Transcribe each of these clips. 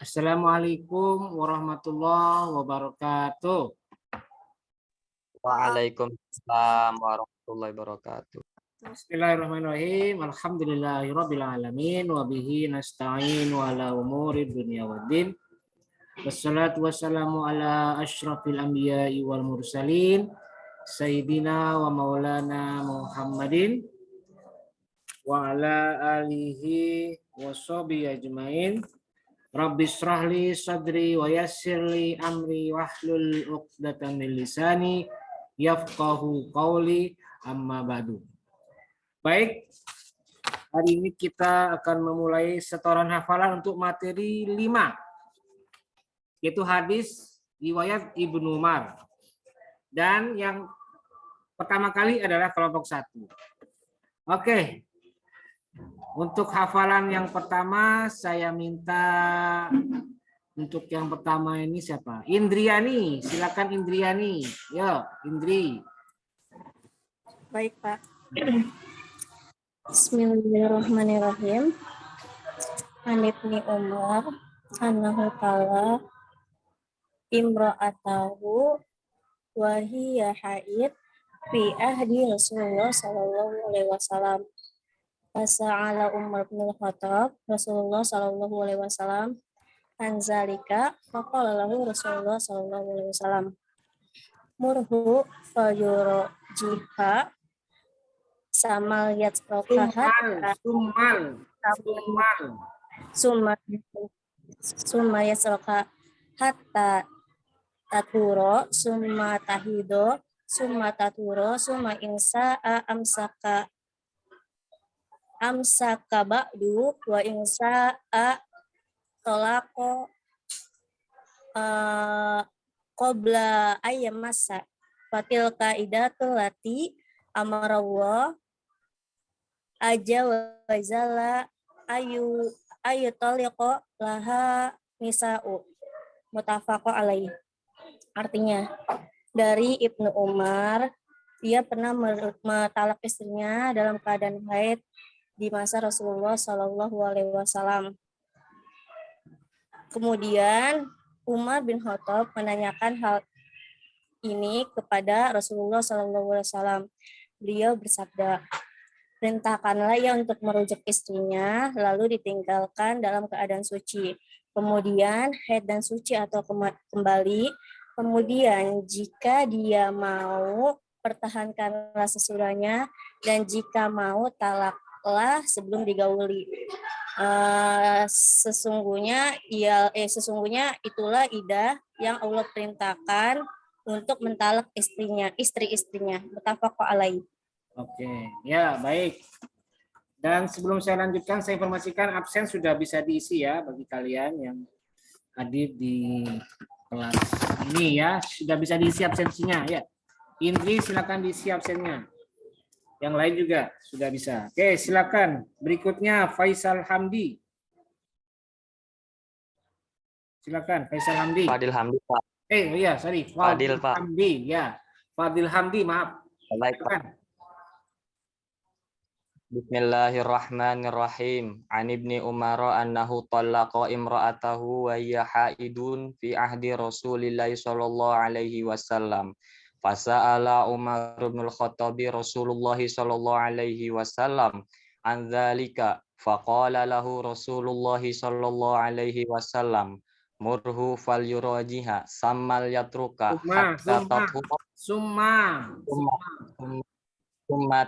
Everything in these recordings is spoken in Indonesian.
Assalamualaikum warahmatullahi wabarakatuh. Waalaikumsalam warahmatullahi wabarakatuh. Bismillahirrahmanirrahim. Alhamdulillahirabbil alamin wa bihi nasta'in wa ala umuri dunya waddin. Wassalatu wassalamu ala asyrafil anbiya'i wal mursalin sayyidina wa maulana Muhammadin wa ala alihi wa sahbihi ajmain. Rabbi shrahli sadri wa yassirli amri wahlul 'uqdatam min lisani yafqahu qawli amma ba'du. Baik, hari ini kita akan memulai setoran hafalan untuk materi 5, yaitu hadis riwayat Ibnu Umar. Dan yang pertama kali adalah kelompok 1. Oke, untuk hafalan yang pertama saya minta untuk yang pertama ini siapa? Indriani, silakan Indriani. Yo, Indri. Baik, Pak. Bismillahirrahmanirrahim. An Ibnu Umar annahu qala imra'atahu wa hiya haid fi ahdi Rasulullah sallallahu alaihi wasallam. Fasa'ala Umar bin Khattab Rasulullah sallallahu alaihi wasallam an zalika faqala lahu Rasulullah sallallahu alaihi wasallam murhu fayurjiha samal yatrokahat summa yasroka hatta taturo summa tahido summa taturo summa insa'a amsaka ba'du wa insa'a tolako qabla ayyamasa fatilka idatul lati amarallah aja wazala ayu taliqo laha nisa'u muttafaqo alaih. Artinya, dari Ibnu Umar, dia pernah mentalak istrinya dalam keadaan haid di masa Rasulullah Shallallahu Alaihi Wasallam. Kemudian Umar bin Khattab menanyakan hal ini kepada Rasulullah Shallallahu Alaihi Wasallam. Beliau bersabda, perintahkanlah ia untuk merujuk istrinya, lalu ditinggalkan dalam keadaan suci. Kemudian haid dan suci atau kembali. Kemudian jika dia mau, pertahankanlah sesudahnya, dan jika mau, talaklah sebelum digauli. Sesungguhnya itulah idah yang Allah perintahkan untuk mentalak istri-istrinya. Muttafaqun alaih. Oke, ya baik. Dan sebelum saya lanjutkan, saya informasikan absen sudah bisa diisi ya bagi kalian yang hadir di kelas ini ya, sudah bisa diisi absensinya ya. Indri silakan diisi absennya. Yang lain juga sudah bisa. Oke, silakan. Berikutnya Faisal Hamdi. Silakan Faisal Hamdi. Fadil Hamdi, Pak. Iya, sorry. Fadil, Pak. Hamdi, ya. Fadil Hamdi, maaf. Baik, Pak. Bismillahirrahmanirrahim. An Ibni Umar annahu talaqa imra'atahu wa hiya haidun fi ahdi Rasulillah sallallahu alaihi wasallam. Fasa'ala Umar bin Khattab Rasulullah sallallahu alaihi wasallam an dzalika faqala lahu Rasulullah sallallahu alaihi wasallam murhu falyurajiha sammal yatruka hatta tathura summa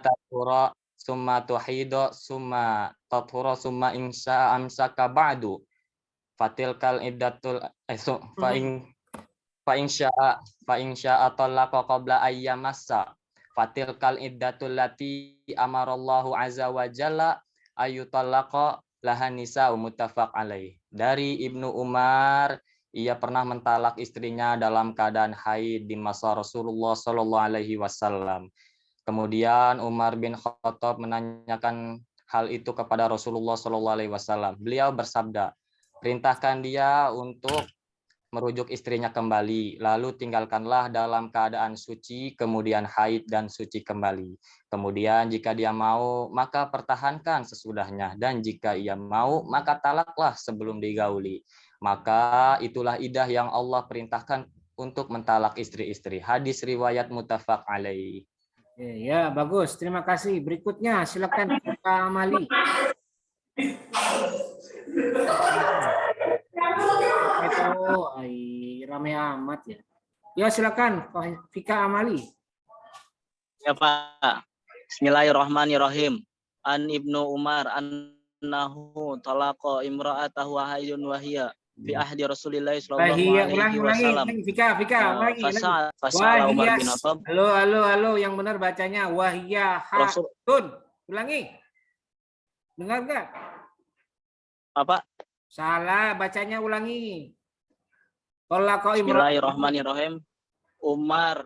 tathura summa tuhido summa tathura summa insya amsaka ba'du fatilkal iddatul fa insya talaqa qabla ayyamassa fatilkal iddatul lati amarallahu azza wa jalla ayutalaqa laha nisa'u muttafaq alaih. Dari Ibnu Umar, ia pernah mentalak istrinya dalam keadaan haid di masa Rasulullah sallallahu alaihi wasallam. Kemudian Umar bin Khattab menanyakan hal itu kepada Rasulullah Shallallahu Alaihi Wasallam. Beliau bersabda, perintahkan dia untuk merujuk istrinya kembali, lalu tinggalkanlah dalam keadaan suci, kemudian haid dan suci kembali. Kemudian jika dia mau, maka pertahankan sesudahnya, dan jika ia mau, maka talaklah sebelum digauli. Maka itulah idah yang Allah perintahkan untuk mentalak istri-istri. Hadis riwayat muttafaq alaih. Ya, bagus. Terima kasih. Berikutnya silakan Pak Amali. Itu rame amat ya. Ya, silakan Pak Fika Amali. Ya Pak. Bismillahirrahmanirrahim. An Ibnu Umar annahu talaqa imra'atahu wa hayyun wa hiya fi ahdi Rasulillah sallallahu alaihi wasallam. Fika, ulangi. Fasala Umar bin Khattab. Halo, yang benar bacanya wahya hatun. Ulangi. Dengar enggak? Apa? Salah, bacanya ulangi. Talaqa Bismillahirrahmanirrahim. Umar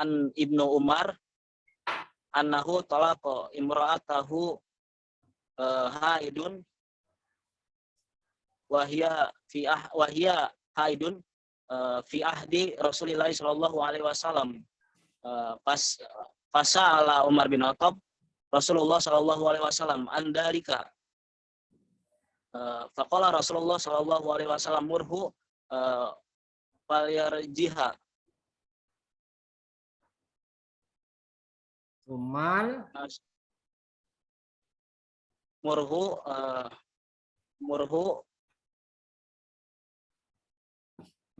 an Ibnu Umar annahu talaqa imra'atahu haidun wahia haidun fi ahdi Rasulillah sallallahu alaihi wasallam. Fasala Umar bin Khattab Rasulullah sallallahu alaihi wasallam andalika. Faqala Rasulullah sallallahu alaihi wasallam murhu falyarjiha. Umar Murhu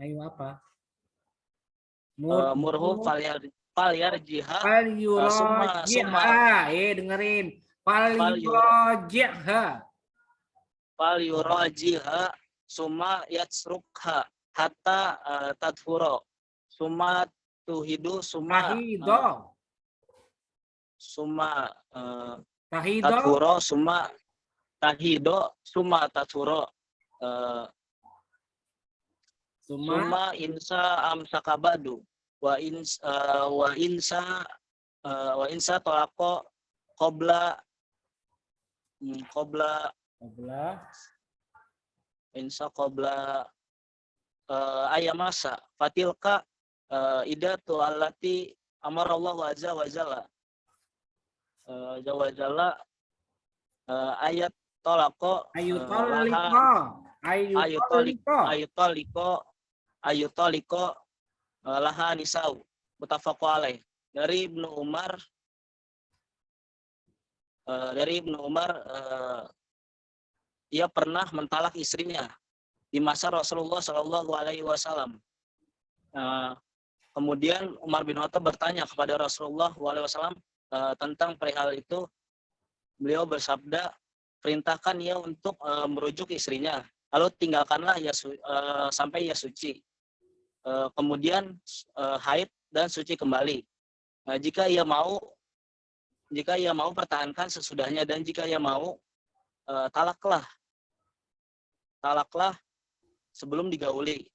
ayo apa? Murhu falyarjiha dengerin. Falyurajiha summa yatsrukha hatta tadhura summa tuhidu summa tadhura summa tahido summa tadhura summa insa amsakabadu wa insa talaqa qabla ayamasa fatilka idatu allati amarallahu azza wa jalla ayat talaqa ayutaliko laha nisau muttafaqu alaih. Dari Ibnu Umar ia pernah mentalak istrinya di masa Rasulullah Shallallahu Alaihi Wasallam. Kemudian Umar bin Khattab bertanya kepada Rasulullah SAW tentang perihal itu. Beliau bersabda, perintahkan ia untuk merujuk istrinya, lalu tinggalkanlah ia sampai ia suci. Kemudian haid dan suci kembali. Jika ia mau pertahankan sesudahnya, dan jika ia mau talaklah sebelum digauli.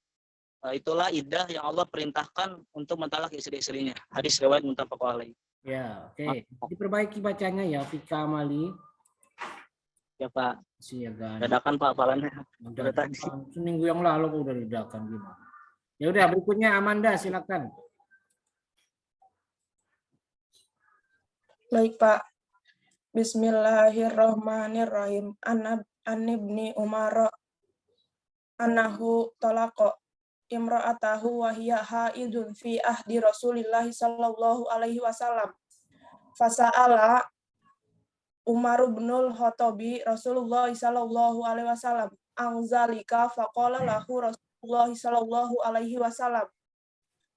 Itulah iddah yang Allah perintahkan untuk mentalak istri-istrinya. Hadis riwayat muttafaq alaih. Ya, oke. Diperbaiki bacanya ya, Fika Amali. Ya Pak. Siaga. Dadakan Pak hafalannya. Udah tadi. Seminggu yang lalu udah dadakan gimana? Ya udah, berikutnya Amanda, silakan. Baik Pak. Bismillahirrahmanirrahim. An ibni Umar annahu talaqa imra'atahu wa hiya haidun fi ahdi Rasulillah sallallahu alaihi wasallam. Fasa'ala Umar binul Khattabi Rasulullah sallallahu alaihi wasallam anzalika faqala lahu Rasulullah sallallahu alaihi wasallam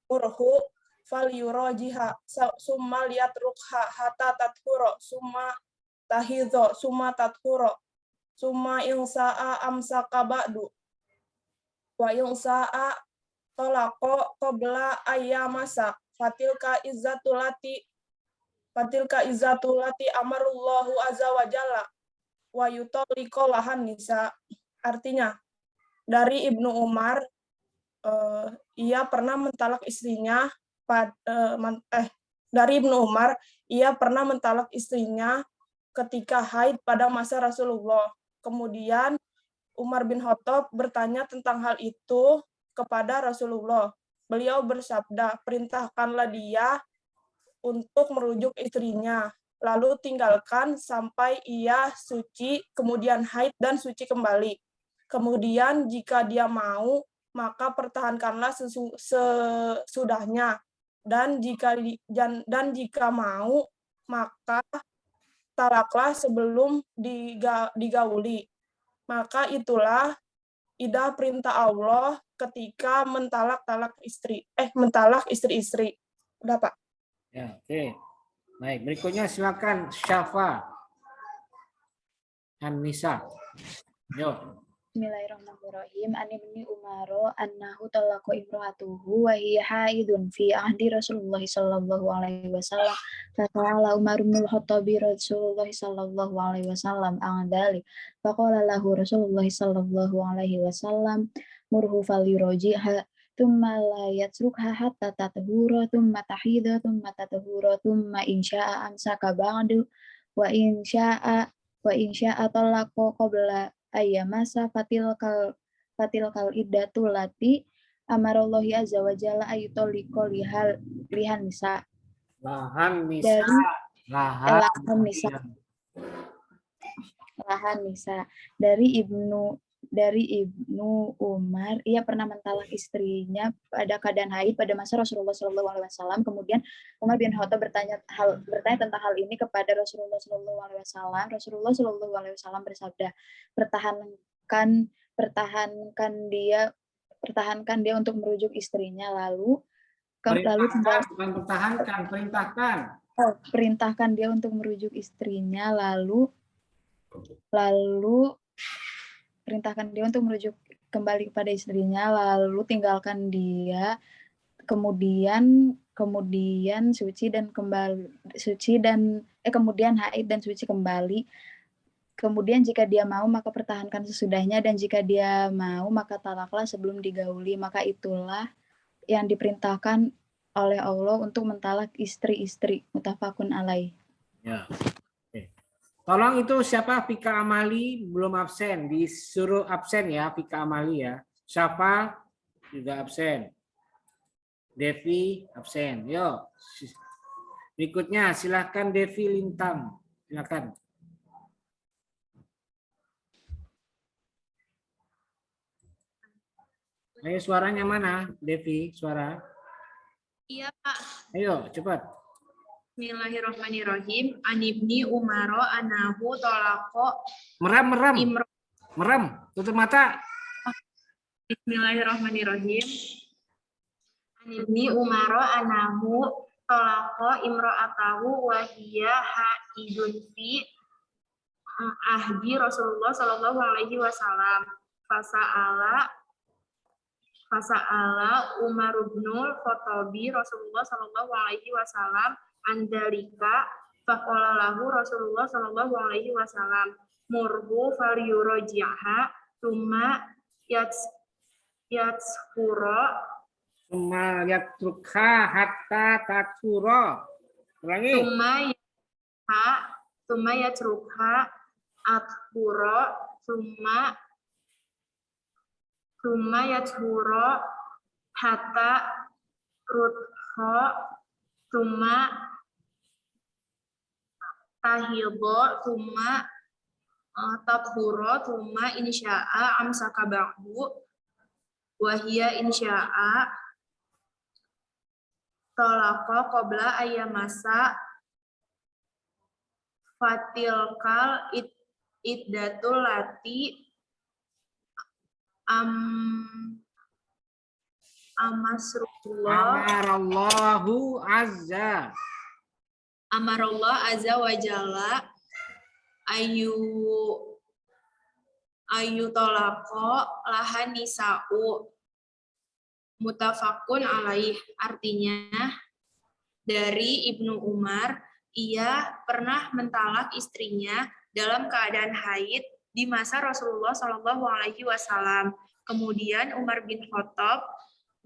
urhu falyurajiha summa liyatrukha hatta tathura summa tahidho summa tathura summa insa'a amsaka ba'du wa insa'a talaqa qabla ayyamasa fatilka izzatulati amarullahu azza wa jalla wa yutalliqu lahan nisa. Artinya, dari Ibnu Umar ia pernah mentalak istrinya dari Ibnu Umar ia pernah mentalak istrinya ketika haid pada masa Rasulullah. Kemudian Umar bin Khattab bertanya tentang hal itu kepada Rasulullah. Beliau bersabda, perintahkanlah dia untuk merujuk istrinya, lalu tinggalkan sampai ia suci, kemudian haid dan suci kembali. Kemudian jika dia mau, maka pertahankanlah sesudahnya. Dan jika mau, maka talaklah sebelum digauli. Maka itulah idah perintah Allah ketika mentalak istri-istri. Udah, Pak. Ya, oke. Baik, berikutnya silakan Syafa An-Nisa. Yo. Bismillahirrahmanirrahim. An ibni Umaro annahu talaqa imra'atuhu wa hiya haidun fi ahdi Rasulullah sallallahu alaihi wasallam. Faqala Umar bin Khattab Rasulullah sallallahu alaihi wasallam an dzalik. Faqala lahu Rasulullah sallallahu alaihi wasallam murhu falyuraji'ha thumma la yatrukha hatta tatahura thumma tahida thumma tatahura thumma insya'a amsaka ba'du wa insya'a talaqa qabla ayyamasa fatilkal iddatul lati amarallahi azza wa jalla ayutolliko lihan nisa. Lahan Nisa. Dari Lahan Nisa dari Ibnu Umar, ia pernah mentalak istrinya pada keadaan haid pada masa Rasulullah SAW. Kemudian Umar bin Khattab bertanya tentang hal ini kepada Rasulullah SAW. Rasulullah SAW bersabda, pertahankan dia untuk merujuk istrinya, lalu perintahkan dia untuk merujuk istrinya, lalu perintahkan dia untuk merujuk kembali kepada istrinya, lalu tinggalkan dia, kemudian suci dan kemudian haid dan suci kembali. Kemudian jika dia mau maka pertahankan sesudahnya, dan jika dia mau maka talaklah sebelum digauli. Maka itulah yang diperintahkan oleh Allah untuk mentalak istri-istri. Muttafaqun alaih. Ya. Tolong itu siapa? Fika Amali belum absen, disuruh absen ya Fika Amali ya. Siapa juga absen. Devi absen. Yo. Berikutnya silahkan Devi Lintang. Silakan. Ayo suaranya mana? Devi, suara. Iya, Pak. Ayo cepat. Bismillahirrahmanirrahim. An ibni Umaro anahu tolako. Merem. Tutup mata. Bismillahirrahmanirrahim. An ibni Umaro anahu tolako imro'atahu wahiyya haidun fi ahdi Rasulullah sallallahu alaihi wasallam. Fasa'ala Umar bin Khattab Rasulullah sallallahu alaihi wasallam andalika faqala lahu Rasulullah sallallahu alaihi wasallam murhu falyuraji'ha thumma yatrukha hatta tathura. Ulangi. Thumma yatrukha athura thumma yathura hatta rutha thumma tahidha thumma tathura thumma insya'a amsaka ba'du wa hiya insya'a talaqa qabla ayyamasa fatilkal iddatul lati Amarallah azza wa jalla ayu tolako lahan nisa'u. Muttafaqun alaih. Artinya dari Ibnu Umar, ia pernah mentalak istrinya dalam keadaan haid di masa Rasulullah Shallallahu Alaihi Wasallam. Kemudian Umar bin Khattab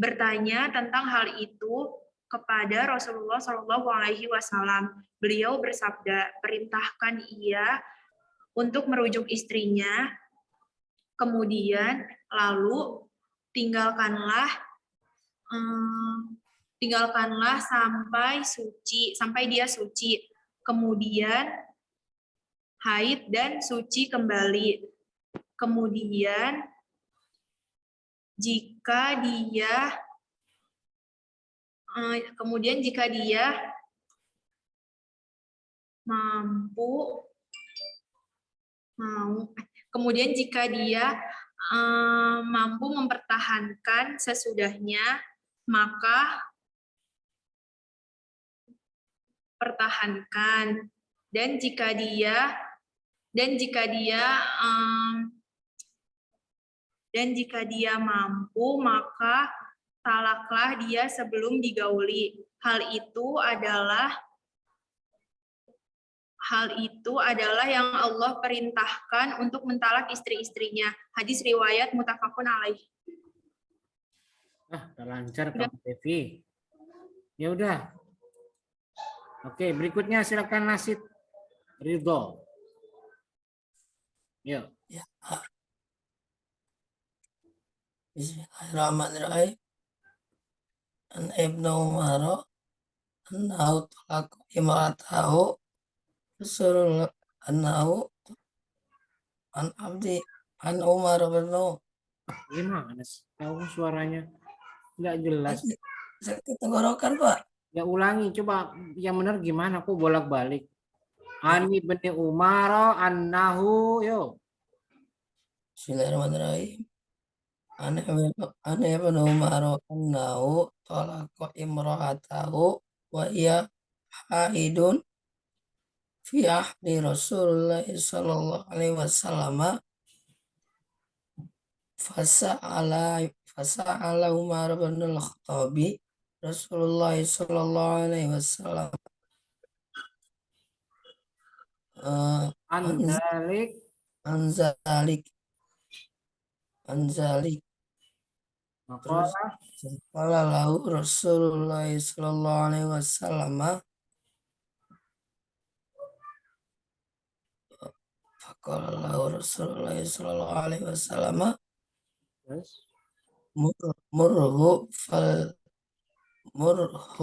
bertanya tentang hal itu kepada Rasulullah Shallallahu Alaihi Wasallam. Beliau bersabda, perintahkan ia untuk merujuk istrinya, kemudian lalu tinggalkanlah sampai dia suci, kemudian haid dan suci kembali. Kemudian jika dia mampu mempertahankan sesudahnya, maka pertahankan. Dan jika dia mampu, maka talaklah dia sebelum digauli. Hal itu adalah yang Allah perintahkan untuk mentalak istri-istrinya. Hadis riwayat muttafaqun alaih. Udah lancar Kamu Devi. Ya udah. Oke, berikutnya silakan Nasid Ridho. Yuk. Ya. Bismillahirrahmanirrahim. An Ibnu Umar annahu talaqa imra'atahu Rasulullah annahu an abdi an Umar bin Gimana sih? Tahu suaranya nggak jelas. sakit tenggorokan, Pak. Ya ulangi, coba yang benar gimana? Aku bolak-balik. Ani bin Umar annahu yo. Bismillahirrahmanirrahim. An Ibnu Umar annahu talaqa imra'atahu wa hiya haidun fi ahdi Rasulullah sallallahu alaihi wasallam fasa'ala Umar bin al-Khattab Rasulullah sallallahu alaihi wasallam Andalik anzalik terus maqala qala lahu Rasulullah sallallahu alaihi wasallam faqala lahu Rasulullah sallallahu alaihi wasallam terus murhu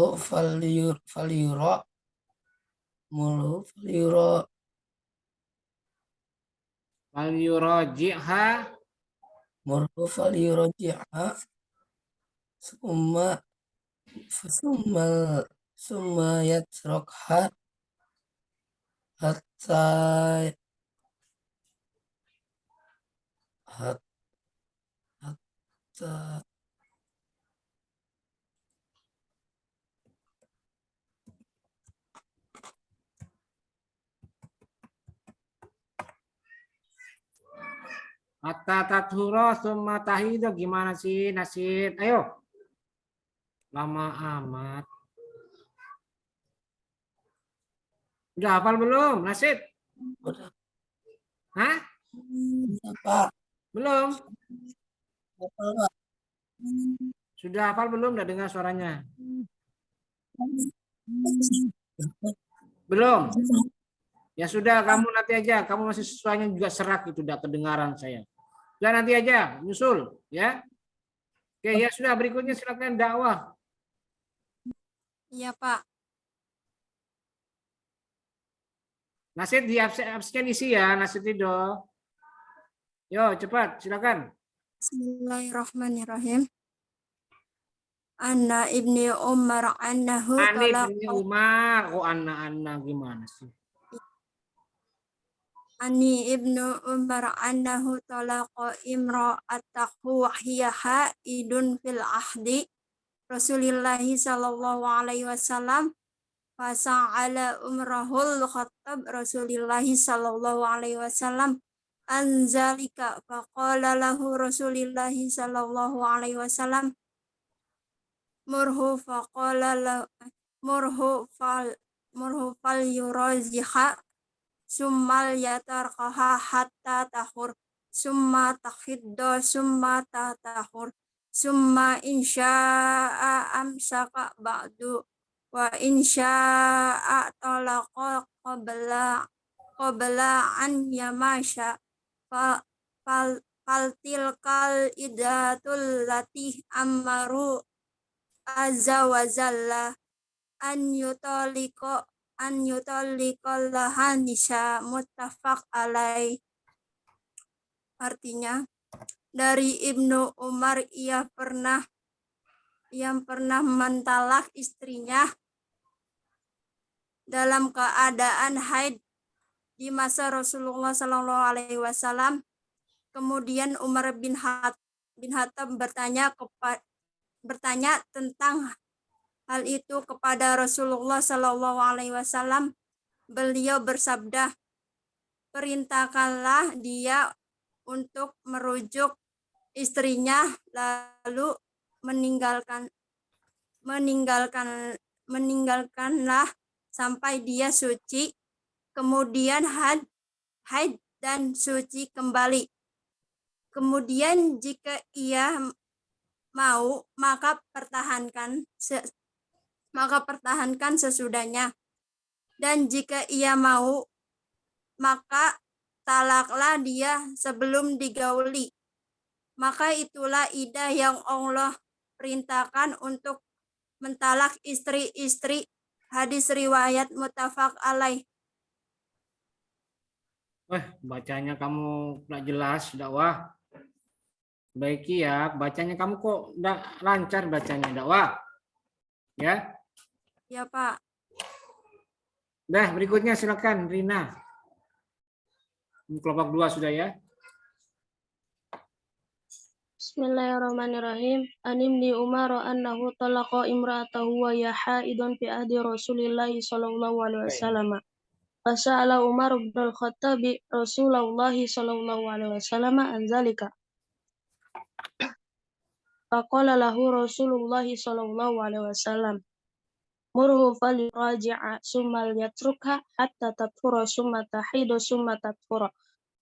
falyura wal yuraji'ha summa yatrukha hatta hatta tathura summa tahidu. Gimana sih Nasid? Ayo. Lama amat. Udah hafal belum Nasid? Hah? Pak. Belum? Pak. Sudah hafal belum? Udah dengar suaranya? Belum? Ya sudah, kamu nanti aja. Kamu masih suaranya juga serak itu, udah kedengaran saya. Sudah nanti aja, nyusul, ya. Oke, ya sudah. Berikutnya silakan dakwah. Iya, Pak. Nasid di absen isi ya, Nasid Ridho. Yo, cepat, silakan. Bismillahirrahmanirrahim. Anna ibni Umar annahu Ani talaqa bin Umar. Oh, Anna gimana sih? Ani ibnu Umar annahu talaqa imra'atahu wa hiya haidun fil ahdi Rasulillahi sallallahu alaihi wasallam fasa'ala umrahul khattab Rasulillahi sallallahu alaihi wasallam anzalika faqala lahu Rasulillahi sallallahu alaihi wasallam murhu fal yuraziha summal yatarqaha hatta tahur summa takhiddo summa tatahur summa insya'a amsaka ba'du wa insya'a talaqa qabla an yamasha fal Faltilkal idatul latih amaru azza wa jalla an yutaliko lahan nisha muttafaq alaih. Artinya, dari Ibnu Umar yang pernah mentalak istrinya dalam keadaan haid di masa Rasulullah Shallallahu Alaihi Wasallam. Kemudian Umar bin Khattab bertanya tentang hal itu kepada Rasulullah Shallallahu Alaihi Wasallam. Beliau bersabda, perintahkanlah dia untuk merujuk istrinya, lalu meninggalkanlah sampai dia suci, kemudian haid dan suci kembali. Kemudian jika ia mau, maka pertahankan sesudahnya. Dan jika ia mau, maka talaklah dia sebelum digauli. Maka itulah iddah yang Allah perintahkan untuk mentalak istri-istri. Hadis riwayat muttafaq alaih. Bacanya kamu nggak jelas, dakwah. Baiki ya, bacanya kamu kok nggak lancar bacanya, dakwah. Ya? Ya, Pak. Dah, berikutnya silakan Rina. Kelompok 2 sudah ya. Bismillahirrahmanirrahim. An Ibni Umar annahu talaqa imra'atahu wa hiya haidun fi ahdi Rasulillah sallallahu alaihi wasallam. Fasa'ala Umar bin al-Khattab Rasulullah sallallahu alaihi wasallam an zalika. Faqala lahu Rasulullah sallallahu alaihi wasallam, murhu falyuraji'a summa yatrukha hatta tathura summa tahidu summa tathura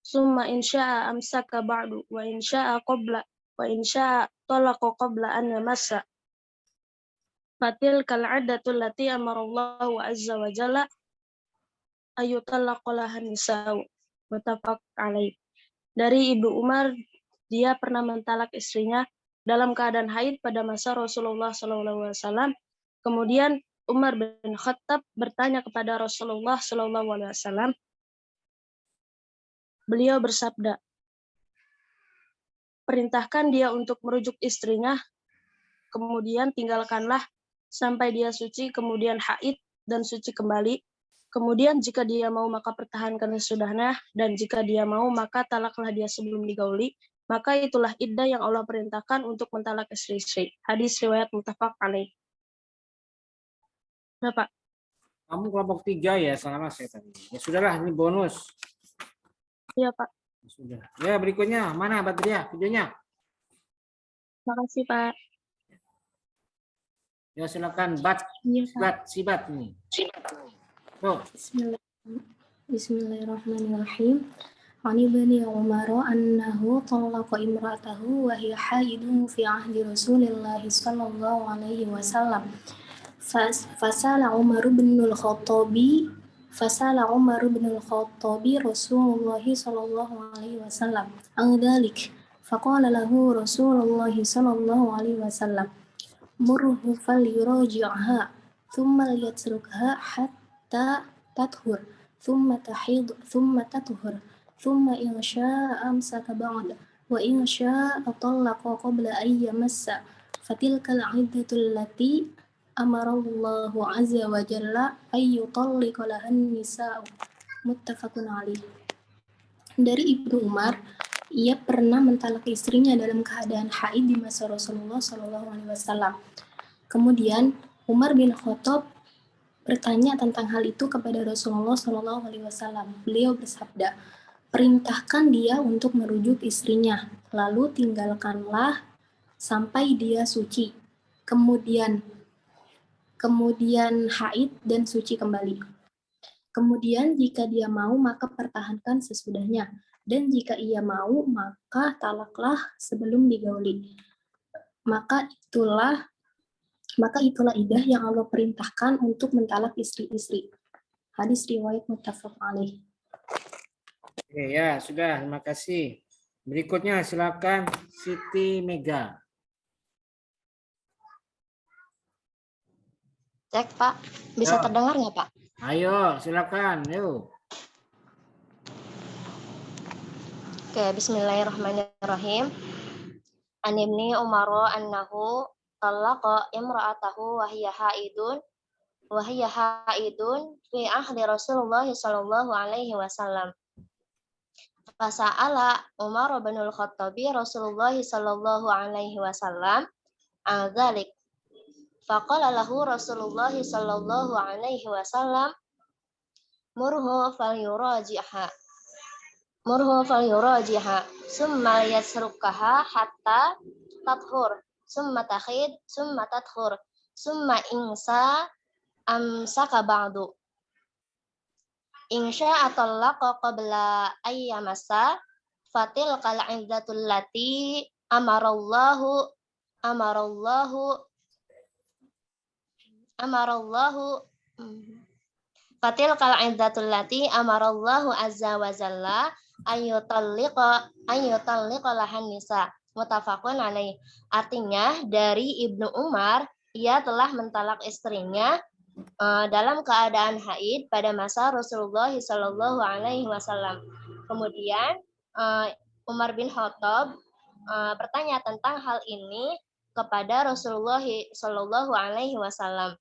summa in syaa amsaka ba'du wa in syaa talaqa qabla an yamassa. Fatilkal 'addatu allati amara Allah azza wa jalla ayutallaqa lahan nisa'u. Muttafaq alaih. Dari Ibnu Umar, dia pernah mentalak istrinya dalam keadaan haid pada masa Rasulullah SAW. Kemudian Umar bin Khattab bertanya kepada Rasulullah SAW. Beliau bersabda, perintahkan dia untuk merujuk istrinya, kemudian tinggalkanlah sampai dia suci, kemudian haid dan suci kembali. Kemudian jika dia mau maka pertahankan sesudahnya, dan jika dia mau maka talaklah dia sebelum digauli. Maka itulah iddah yang Allah perintahkan untuk mentalak istri-istri. Hadis riwayat muttafaq alaih. Nah, Pak. Kamu kelompok 3 ya, salah saya tadi. Ya sudahlah, ini bonus. Iya, Pak. Sudah. Ya, berikutnya mana Badriah videonya? Makasih, Pak. Ya silakan Sibat ini. Oh. Bismillahirrahmanirrahim. Ani Ibni Umar annahu talaqa imra'atahu wa hiya haidun fi ahdi Rasulillah sallallahu alaihi wasallam. Fasala Umar bin al-Khattab Rasulullah sallallahu alaihi wasallam an dzalik. Faqala lahu Rasulullah sallallahu alaihi wasallam, murhu falyuraji'ha thumma liyatrukha hatta tathur thumma tahid thumma tathur thumma in syaa'a amsaka ba'da wa in syaa'a talaqa qabla an yamassa fatilkal 'iddatul lati amara Allahu 'azza wa jalla ay yutalliqa lahan nisa'u. Muttafaqun alaih. Dari Ibnu Umar, ia pernah mentalak istrinya dalam keadaan haid di masa Rasulullah SAW. Kemudian Umar bin Khattab bertanya tentang hal itu kepada Rasulullah SAW. Beliau bersabda, perintahkan dia untuk merujuk istrinya, lalu tinggalkanlah sampai dia suci, kemudian haid dan suci kembali. Kemudian jika dia mau maka pertahankan sesudahnya, dan jika ia mau maka talaklah sebelum digauli. Maka itulah iddah yang Allah perintahkan untuk mentalak istri-istri. Hadis riwayat muttafaq alaih. Oke, ya sudah, terima kasih. Berikutnya silakan Siti Mega. Cek, Pak. Bisa Ya. terdengar nggak, Pak? Ayo, silakan. Yuk. Oke, bismillahirrahmanirrahim. An ibni Umar annahu talaqa imra'atahu wa hiya haidun fi ahdi Rasulullah sallallahu alaihi wasallam. Fasa'ala Umar bin al-Khattabi Rasulullah sallallahu alaihi wasallam an dzalik. Faqala lahu Rasulullah sallallahu alaihi wasallam murhu falyurajiha summa yasrukaha hatta tathur summa tathur summa amsaka ba'du insya atallaqa qabla ayyamasa fatil kal iddatul lati amarallahu fatil kal iddatul lati amarallahu azza wa jalla ayyutalliqa lahan nisa muttafaqun alaih. Artinya dari Ibnu Umar, ia telah mentalak istrinya dalam keadaan haid pada masa Rasulullah Shallallahu Alaihi Wasallam. Kemudian Umar bin Khattab bertanya tentang hal ini kepada Rasulullah Shallallahu Alaihi Wasallam.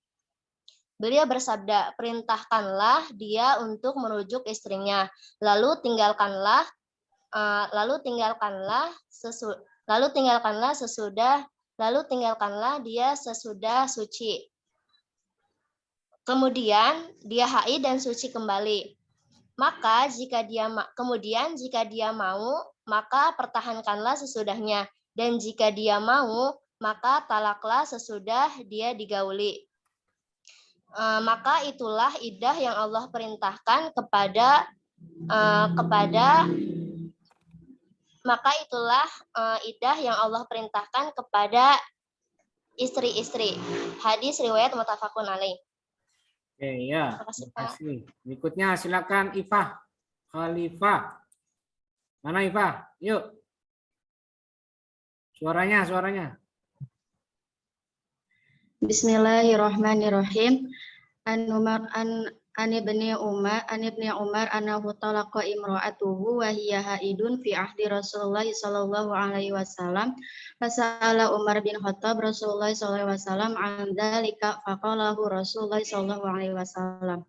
Beliau bersabda, perintahkanlah dia untuk merujuk istrinya, lalu tinggalkanlah dia sesudah suci. Kemudian dia haid dan suci kembali. Maka jika dia mau, maka pertahankanlah sesudahnya. Dan jika dia mau, maka talaklah sesudah dia digauli. Maka itulah iddah yang Allah perintahkan kepada istri-istri. Hadis riwayat muttafaqun alaih. Oke, ya. Terima kasih. Berikutnya silakan Ifah Khalifah. Mana Ifah? Yuk. Suaranya. Bismillahirrahmanirrahim. An ibni Umar annahu talaqa imra'atuhu wa hiya haidun fi ahdi Rasulullah sallallahu alaihi wasallam. Fasa'ala Umar bin Khattab Rasulullah sallallahu alaihi wasallam an dzalika faqalahu Rasulullah sallallahu alaihi wasallam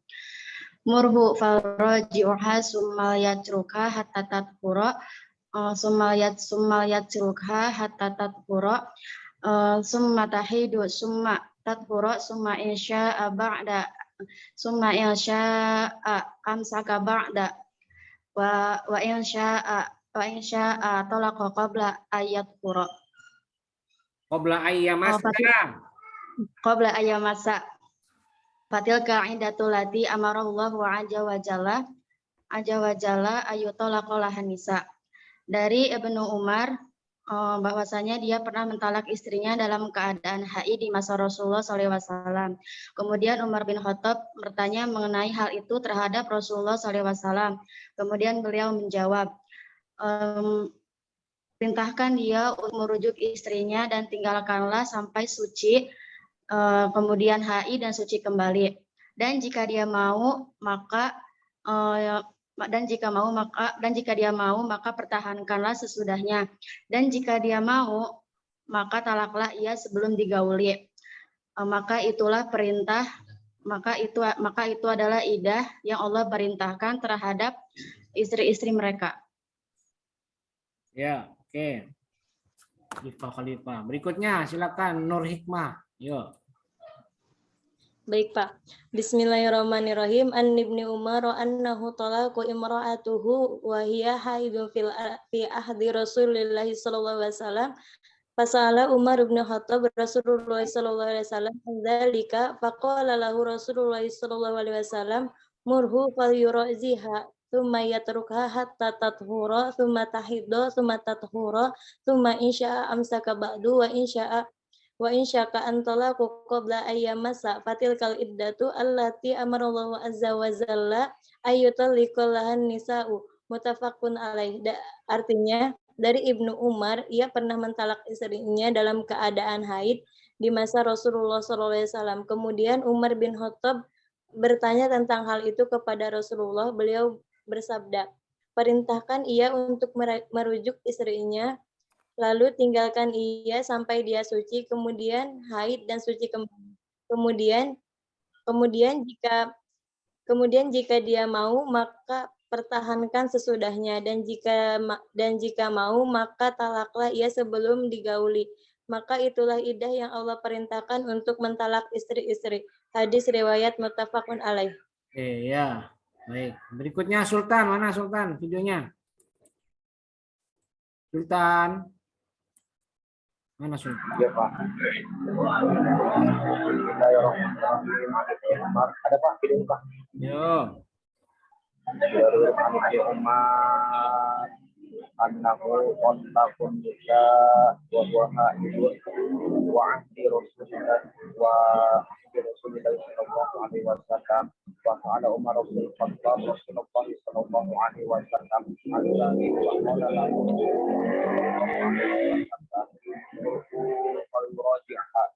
murhu faraji'uha summa yatruka hatta tathura summa yatruka hatta tathura summa tahidu summa tathura summa insya'a amsaka ba'da wa insya'a talaqa qabla ayathura qabla ayyamasa fatilka indatul lati amarallahu azza wa jalla ayutalaqa lahan nisa. Dari Ibnu Umar bahwasanya dia pernah mentalak istrinya dalam keadaan haid di masa Rasulullah SAW. Kemudian Umar bin Khattab bertanya mengenai hal itu terhadap Rasulullah SAW. Kemudian beliau menjawab, perintahkan dia untuk merujuk istrinya dan tinggalkanlah sampai suci, kemudian haid dan suci kembali. Dan jika dia mau maka pertahankanlah sesudahnya. Dan jika dia mau, maka talaklah ia sebelum digauli. Maka itu adalah iddah yang Allah perintahkan terhadap istri-istri mereka. Ya, oke. Khalifah. Berikutnya silakan Nur Hikmah. Yuk. Baik, Pak. Bismillahirrahmanirrahim. An ibni Umar annahu talaqa imra'atuhu wa hiya haidun fi ahdi Rasulillah sallallahu alaihi wasallam. Fasala Umar bin Khattab Rasulullah sallallahu alaihi wasallam dzalika faqala lahu Rasulullah sallallahu alaihi wasallam murhu falyuraziha thumma yatrukha hatta tathura thumma tahidda thumma tathura thumma insya'a amsaka ba'du wa insyaka antalaku qabla ayyamasa fatilkal iddatu allati amarallahu azza wa jalla ayyutalliqu lahan nisa'u muttafaqun alaih. Artinya Dari Ibnu Umar, ia pernah mentalak istrinya dalam keadaan haid di masa Rasulullah SAW. Kemudian Umar bin Khattab bertanya tentang hal itu kepada Rasulullah. Beliau bersabda, perintahkan ia untuk merujuk istrinya, lalu tinggalkan ia sampai dia suci, kemudian haid dan suci kembali. Kemudian jika dia mau, maka pertahankan sesudahnya, dan jika mau, maka talaklah ia sebelum digauli. Maka itulah iddah yang Allah perintahkan untuk mentalak istri-istri. Hadis riwayat muttafaqun alaih. Oke, ya. Baik. Berikutnya Sultan, mana Sultan videonya? Sultan. Mana Sultan? Iya, Pak. Ada Pak video Pak. Yo. Dari Umar annahu qallaqun nisa wa huwa haidun wa ahdi Rasulillah sallallahu alaihi wasallam wa qala Umar bin Khattab Rasulullah sallallahu alaihi wasallam alaihi wa sallam al-raji'ah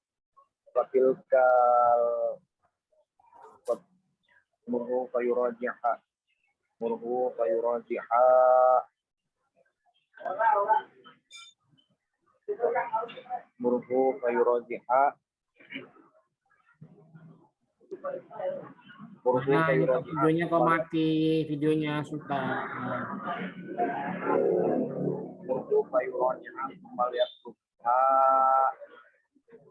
wa tilkal murhu fayuraji'ah videonya kok mati videonya Sultan. Murhu fayuraji'ah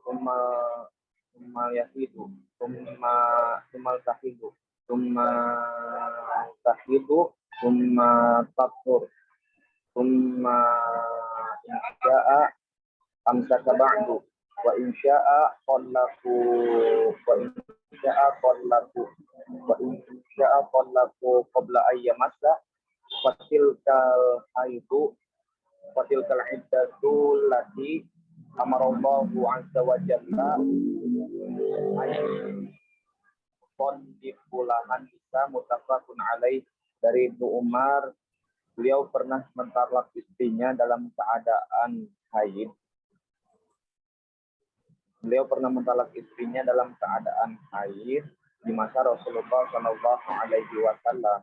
Tumal yahidu tumal tahidu Tumma tathur Tumma insya'a amsaka ba'du wa insya'a qallaku qabla ayyamassa fatilkal iddatu lati amarallahu azza wa jalla Qondifulahan bisa muttafaqun alaih. Dari Ibnu Umar, beliau pernah mentalak istrinya dalam keadaan haid. Di masa Rasulullah Shallallahu Alaihi Wasallam.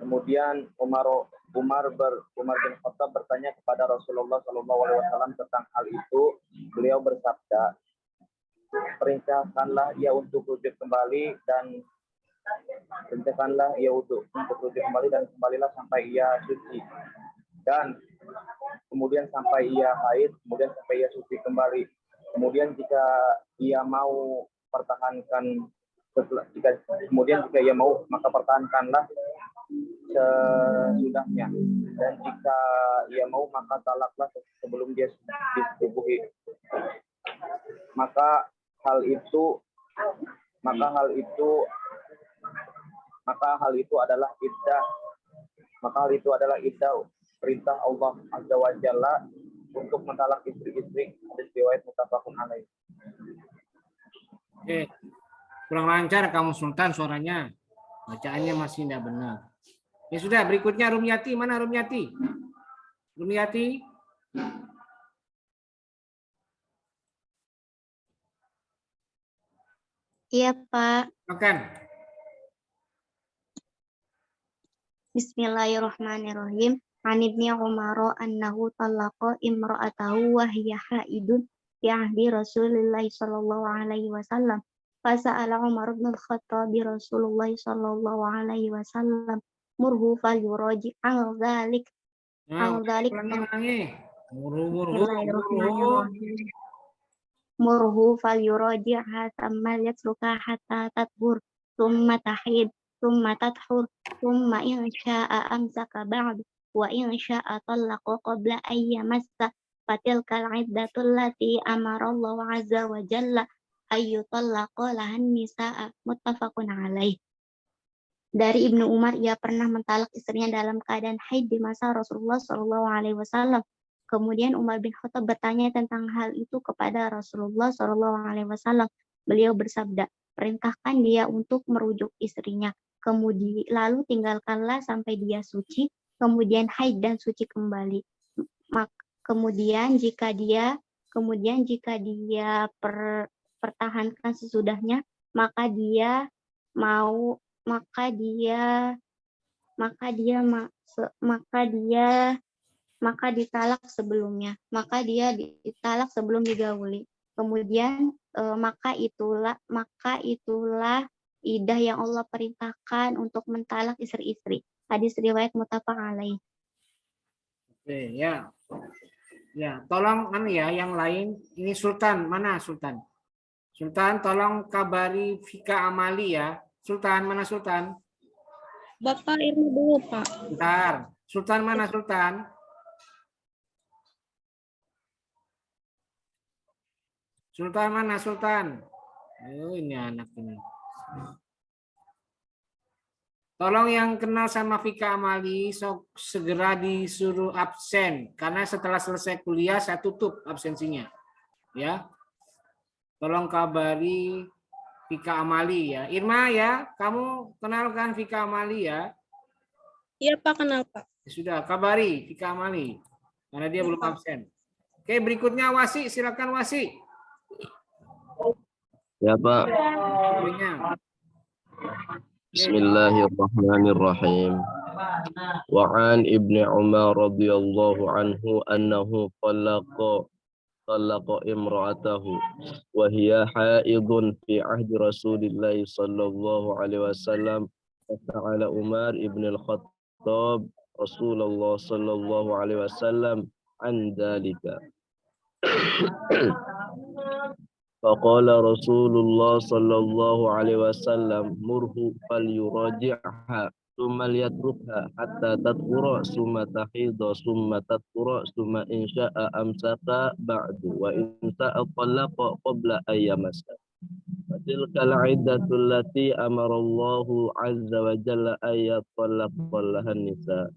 Kemudian Umar bin Khattab bertanya kepada Rasulullah Shallallahu Alaihi Wasallam tentang hal itu. Beliau bersabda, perintahkanlah ia untuk rujuk kembali dan kembalilah sampai ia suci, dan kemudian sampai ia haid, kemudian sampai ia suci kembali. Kemudian jika ia mau jika ia mau maka pertahankanlah sesudahnya, dan jika ia mau maka talaklah sebelum dia disubuhi. Maka hal itu adalah iddah perintah Allah Azza wa Jalla untuk mentalak istri-istri. Hadis riwayat muttafaqun alaih. Oke. Kurang lancar kamu Sultan suaranya. Bacaannya masih tidak benar. Ya sudah, berikutnya Rumyati. Mana Rumyati? Rumyati? Iya, Pak. Makan. Bismillahirrahmanirrahim. An Ibni Umar annahu talaqa imra'atahu wa hiya haidun fi ahdi Rasulillah sallallahu alaihi wasallam. Fasa'ala Umar bin Khattab Rasulullah sallallahu alaihi wasallam murhu falyuraji an dzalik. Murhu falyuraji'ha thumma yatruka hatta tathur thumma tahid thumma tathur thumma in sya'a amsaka ba'd wa in sya'a talaqa qabla ayyamassa fatilkal iddatul lati amarallahu azza wa jalla ayyutallaqa lahan nisaa. Muttafaqun alaih. Dari Ibnu Umar, ia pernah mentalak istrinya dalam keadaan haid di masa Rasulullah Shallallahu Alaihi Wasallam. Kemudian Umar bin Khattab bertanya tentang hal itu kepada Rasulullah Shallallahu Alaihi Wasallam. Beliau bersabda, perintahkan dia untuk merujuk istrinya. Kemudian lalu tinggalkanlah sampai dia suci. kemudian haid dan suci kembali. Kemudian jika dia pertahankan sesudahnya, maka dia mau maka dia maka dia ma- se- maka ditalak sebelumnya, maka dia ditalak sebelum digauli. Kemudian maka itulah idah yang Allah perintahkan untuk mentalak istri-istri. Hadis riwayat muttafaq alaih. Oke, ya. Ya, tolong ya yang lain. Ini Sultan, mana Sultan? Sultan, tolong kabari Fika Amali ya. Sultan, mana Sultan? Bapak Irma dulu, Pak. Bentar. Sultan mana Sultan? Sultan mana Sultan? Oh, ini anak ini. Tolong yang kenal sama Fika Amali segera disuruh absen karena setelah selesai kuliah saya tutup absensinya. Ya. Tolong kabari Fika Amali ya. Irma ya, kamu kenalkan Fika Amali ya. Iya, Pak, kenal, Pak. Sudah, kabari Fika Amali karena dia belum absen. Oke, berikutnya Wasi, silakan Wasi. Ya, Pak. Bismillahirrahmanirrahim. Wa an Ibnu Umar radhiyallahu anhu annahu talaqa imra'atahu wa hiya haidun fi ahdi Rasulillah sallallahu alaihi wasallam. Fasa'ala Umar ibn al-Khattab Rasulullah sallallahu alaihi wasallam an dzalika. فقال رسول الله صلى الله عليه وسلم مره فليراجعها ثم ليتركها حتى تطهر ثم تحيض ثم تطهر ثم إن شاء أمسك بعد وإن شاء طلق قبل أن يمس. فتلك العدة التي أمر الله عز وجل أن يطلق لها النساء.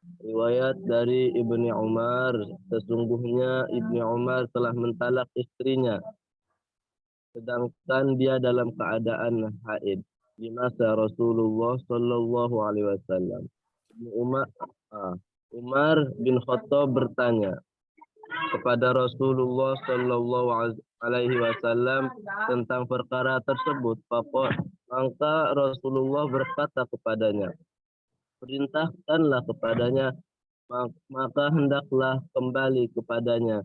Riwayat dari Ibni Umar, sesungguhnya Ibni Umar telah mentalak istrinya, sedangkan dia dalam keadaan haid di masa Rasulullah Shallallahu Alaihi Wasallam. Umar bin Khattab bertanya kepada Rasulullah Shallallahu Alaihi Wasallam tentang perkara tersebut. Maka Rasulullah berkata kepadanya, perintahkanlah kepadanya, maka hendaklah kembali kepadanya.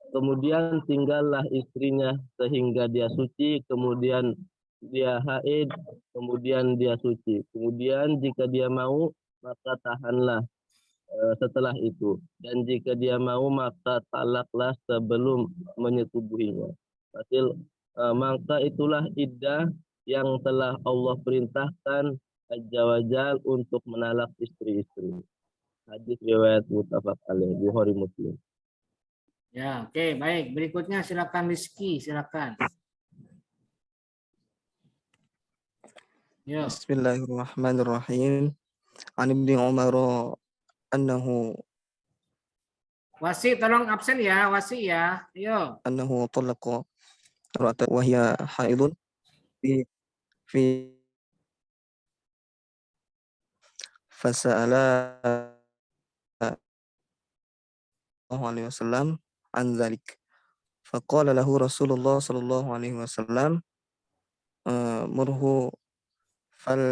Kemudian tinggallah istrinya sehingga dia suci, kemudian dia haid, kemudian dia suci. Kemudian jika dia mau, maka tahanlah setelah itu. Dan jika dia mau, maka talaklah sebelum menyetubuhinya. Maka itulah iddah yang telah Allah perintahkan Azza wa Jal untuk menalak istri-istri. Hadis riwayat muttafaq alaih, Bukhari Muslim. Ya, oke, baik. Berikutnya silakan Rizky, silakan. Ya. Bismillahirrahmanirrahim. An Ibni Umar annahu Wasi, tolong absen ya, Wasi ya. Ayo. Annahu talaqa ra'ata wa hiya haidun fi fasa'ala alaihi wasallam an dzalik. Faqala lahu Rasulullah sallallahu alaihi wasallam murhu fal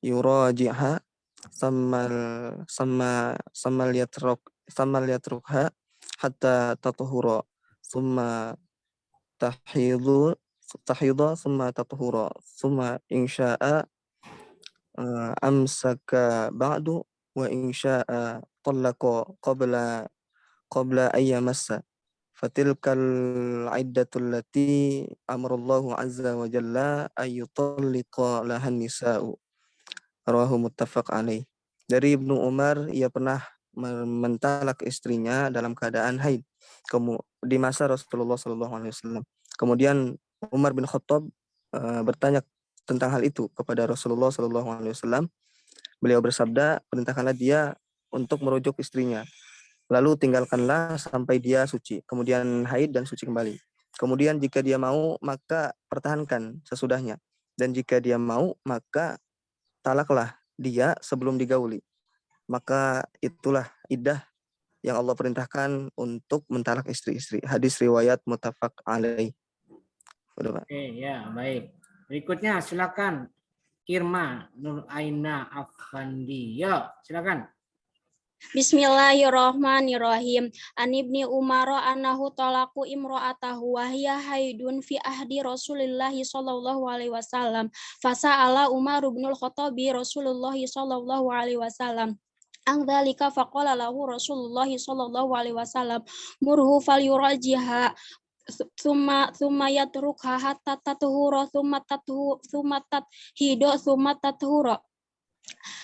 yuraji'ha sammal yatrukha hatta tatuhura thumma tahidha thumma tatuhura thumma insya'a amsaka ba'du wa insya'a talaqa qabla ayyamassa. Fatilkal iddatul lati amarallahu azza wa jalla ayyutalliqa lahan nisa'u. Rawahu muttafaq alaih. Dari Ibnu Umar, ia pernah mentalak istrinya dalam keadaan haid di masa Rasulullah SAW. Kemudian Umar bin Khattab bertanya tentang hal itu kepada Rasulullah SAW. Beliau bersabda, perintahkanlah dia untuk merujuk istrinya. Lalu tinggalkanlah sampai dia suci, kemudian haid dan suci kembali. Kemudian jika dia mau, maka pertahankan sesudahnya. Dan jika dia mau, maka talaklah dia sebelum digauli. Maka itulah iddah yang Allah perintahkan untuk mentalak istri-istri. Hadis riwayat muttafaq alaih. Udah, Pak. Oke, ya, baik. Berikutnya silakan Irma Nur Aina Afandi. Ya, silakan. Bismillahirrahmanirrahim. An ibni Umar annahu talaqu imra'atahu wa hiya haidun fi ahdi Rasulillah sallallahu alaihi wasallam. Fasa'ala Umar bin al-Khattabi Rasulullah sallallahu alaihi wasallam. Angdzalika faqala lahu Rasulullah sallallahu alaihi wasallam murhu falyurajiha summa yatrukha hatta tathura summa tathidu summa tathura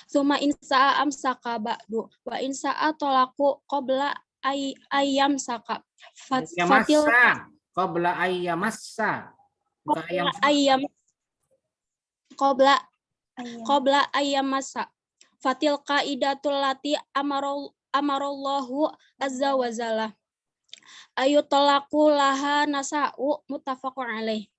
summa insa'a amsaka ba'du wa insa'a talaku qabla ayyam saka fatil Qabla ayyamassa. Bukan qabla ayyam masa fatil qaidatul lati amarallahu azza wa jalla ayu talaku laha nasa'u muttafaqun alaih.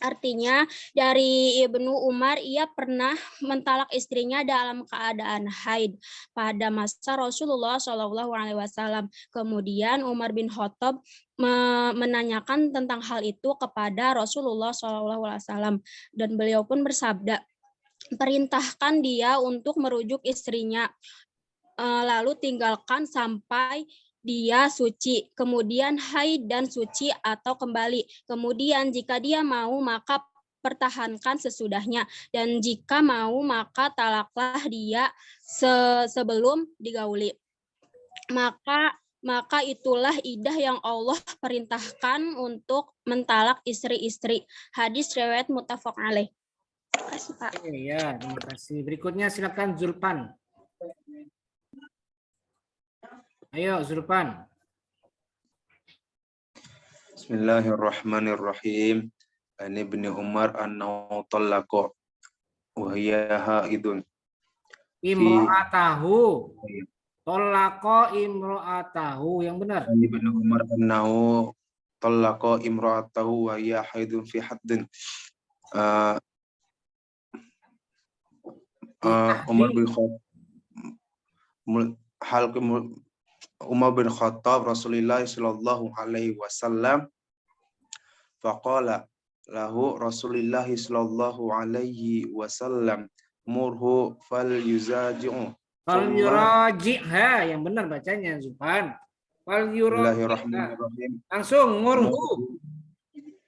Artinya dari Ibnu Umar, ia pernah mentalak istrinya dalam keadaan haid pada masa Rasulullah SAW. Kemudian Umar bin Khattab menanyakan tentang hal itu kepada Rasulullah SAW dan beliau pun bersabda, perintahkan dia untuk merujuk istrinya, lalu tinggalkan sampai dia suci, kemudian haid dan suci atau kembali. Kemudian jika dia mau maka pertahankan sesudahnya, dan jika mau maka talaklah dia sebelum digauli. Maka itulah iddah yang Allah perintahkan untuk mentalak istri-istri. Hadis riwayat muttafaq alaih. Terima kasih, Pak. Ya, terima kasih. Berikutnya silakan Zulpan. Ayo Zulpan. Bismillahirrahmanirrahim. An ibni Umar annahu talaqa wa hiya haidun. Imra'atahu. Talaqa imra'atahu, yang benar. An ibni Umar annahu talaqa imra'atahu wa hiya haidun fi haddin. Umar bin Khattab Umar bin Khattab Rasulullah sallallahu alaihi wasallam faqala lahu Rasulullah sallallahu alaihi wasallam murhu falyuzaji'u Falyuraji'ha, yang benar bacanya Zulpan. Bismillahirrahmanirrahim. Langsung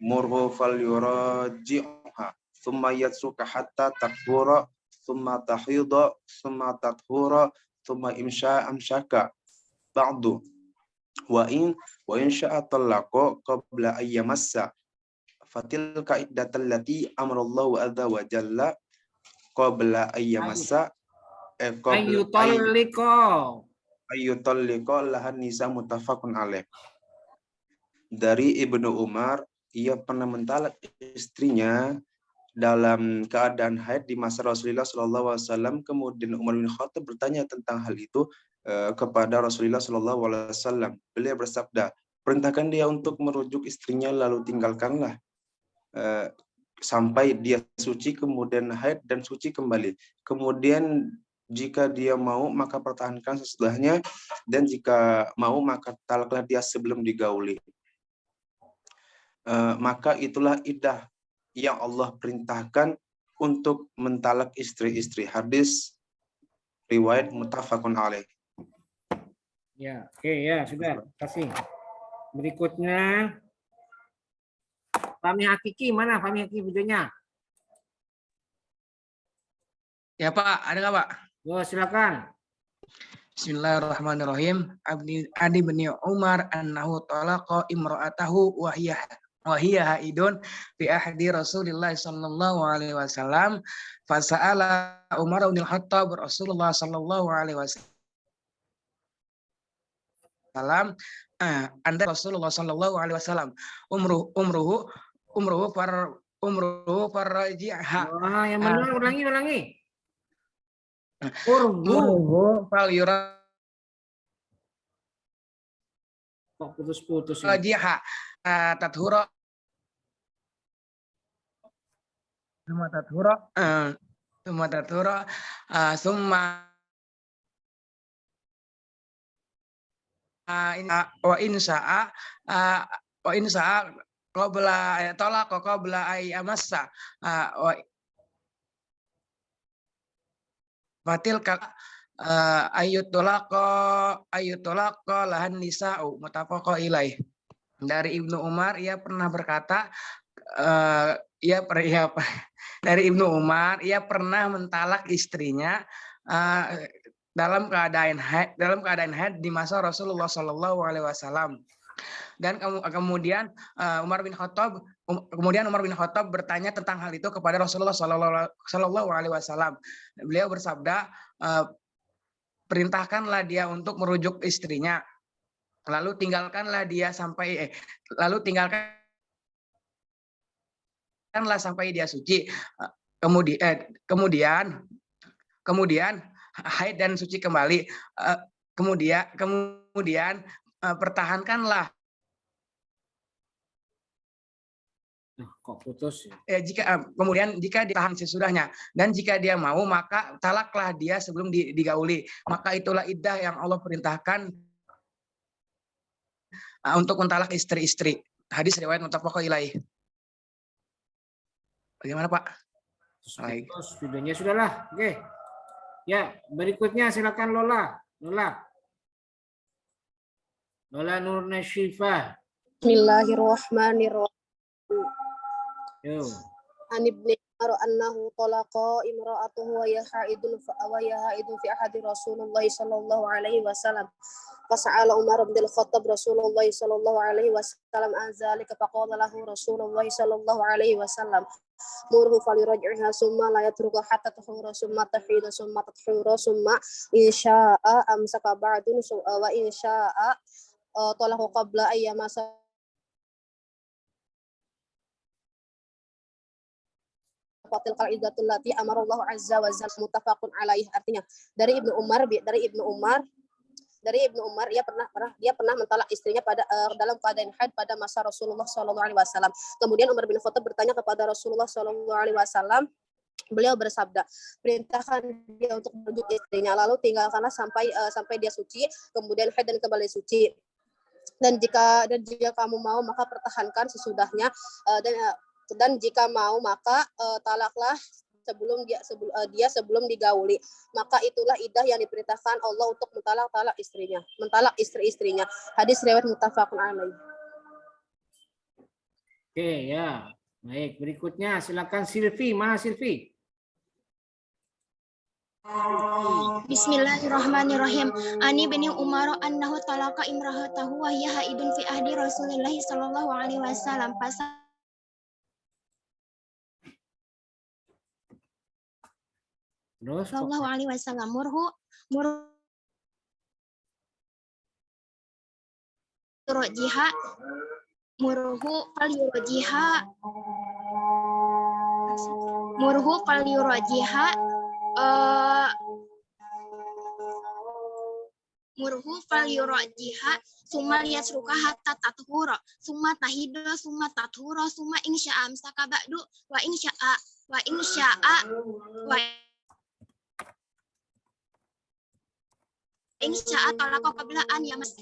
murhu falyuraji'ha thumma yatsuka hatta tathura thumma tahida thumma tathura thumma amsaka ba'du wa in sya'a talaqa qabla ayyamassa fatilka iddatul lati amarallahu azza wa jalla qabla ayyamassa ayyutalliqa lahan nisa muttafaqun alaih. Dari Ibnu Umar, ia pernah mentalak istrinya dalam keadaan haid di masa Rasulullah SAW. Kemudian Umar bin Khattab bertanya tentang hal itu kepada Rasulullah SAW. Beliau bersabda, perintahkan dia untuk merujuk istrinya lalu tinggalkanlah sampai dia suci, kemudian haid dan suci kembali. Kemudian jika dia mau maka pertahankan sesudahnya, dan jika mau maka talaklah dia sebelum digauli. Maka itulah iddah yang Allah perintahkan untuk mentalak istri-istri. Hadis riwayat muttafaqun alaih. Ya, oke ya, sudah. Terima kasih. Berikutnya Fahmi Hakiki, mana Fahmi Hakiki videonya? Ya Pak, ada nggak Pak? Yo, silakan. Bismillahirrahmanirrahim. Adi bin Umar annahu talaqa imra'atahu wa hiya haidun fi ahdi Rasulillah sallallahu alaihi wasallam. Fasa'ala Umar bin Khattab Rasulullah sallallahu alaihi wasallam. Anda Rasulullah sallallahu alaihi wasallam umruhu farraji'ha. Wah, yang benar, ulangi. Umruhu falyura. Kok putus-putus ini? Raji'ha tathura summa tathura, summa wa in sya'a qabla talaqa qabla ay amassa wa fatilka ayyutolaqa lahan nisa'u muttafaqun ilaih. Dari Ibnu Umar ia pernah berkata dari Ibnu Umar ia pernah mentalak istrinya dalam keadaan haid di masa Rasulullah Shallallahu Alaihi Wasallam. Dan kemudian Umar bin Khattab bertanya tentang hal itu kepada Rasulullah Shallallahu Alaihi Wasallam. Beliau bersabda, perintahkanlah dia untuk merujuk istrinya, lalu tinggalkanlah sampai dia suci. Kemudian haid dan suci kembali. Kemudian pertahankanlah. Kok putus ya? Kemudian jika ditahan sesudahnya, dan jika dia mau maka talaklah dia sebelum digauli. Maka itulah iddah yang Allah perintahkan untuk mentalak istri-istri. Hadis riwayat muttafaqun ilaih. Bagaimana Pak? Baik. Videonya sudahlah. Oke. Ya, berikutnya silakan Lola. Lola Nurnasyifah. Bismillahirrahmanirrahim. Yo. An ibni Umar annahu talaqa imra'atuhu wa hiya haidun fi ahadi Rasulullah sallallahu alaihi wasallam. Fasa'ala Umar bin Khattab Rasulullah sallallahu alaihi wasallam an zalika faqala lahu Rasulullah sallallahu alaihi wasallam murhu faliraj'iha summa la yatruku hatta tahura summa tahida summa tathura summa insya'a amsaka ba'dun wa insya'a talaqa qabla ayyamasa fatil qaidatul lati amarallahu azza wa jalla muttafaqun alaih. Artinya dari Ibnu Umar dia pernah mentalak istrinya pada dalam keadaan haid pada masa Rasulullah sallallahu alaihi wasallam. Kemudian Umar bin Khattab bertanya kepada Rasulullah sallallahu alaihi wasallam. Beliau bersabda, perintahkan dia untuk merujuk istrinya, lalu tinggalkanlah sampai dia suci, kemudian haid dan kembali suci. Dan jika kamu mau maka pertahankan sesudahnya, dan jika mau maka talaklah sebelum sebelum digauli. Maka itulah iddah yang diperintahkan Allah untuk mentalak istri-istrinya. Hadis riwayat muttafaqun alaih. Oke ya. Baik, berikutnya silakan Silvi. Mana Silvi? Bismillahirrahmanirrahim. Ani bin Umar annahu talaqa imra'atahu wa hiya haidun fi ahdi Rasulillah sallallahu alaihi wasallam. Sallallahu alaihi wasallam murhu falyurajiha summa liyasruka hatta tathura summa tahida summa tathura summa insya'a amsaka ba'du wa insya'a talaqa qabla an yamas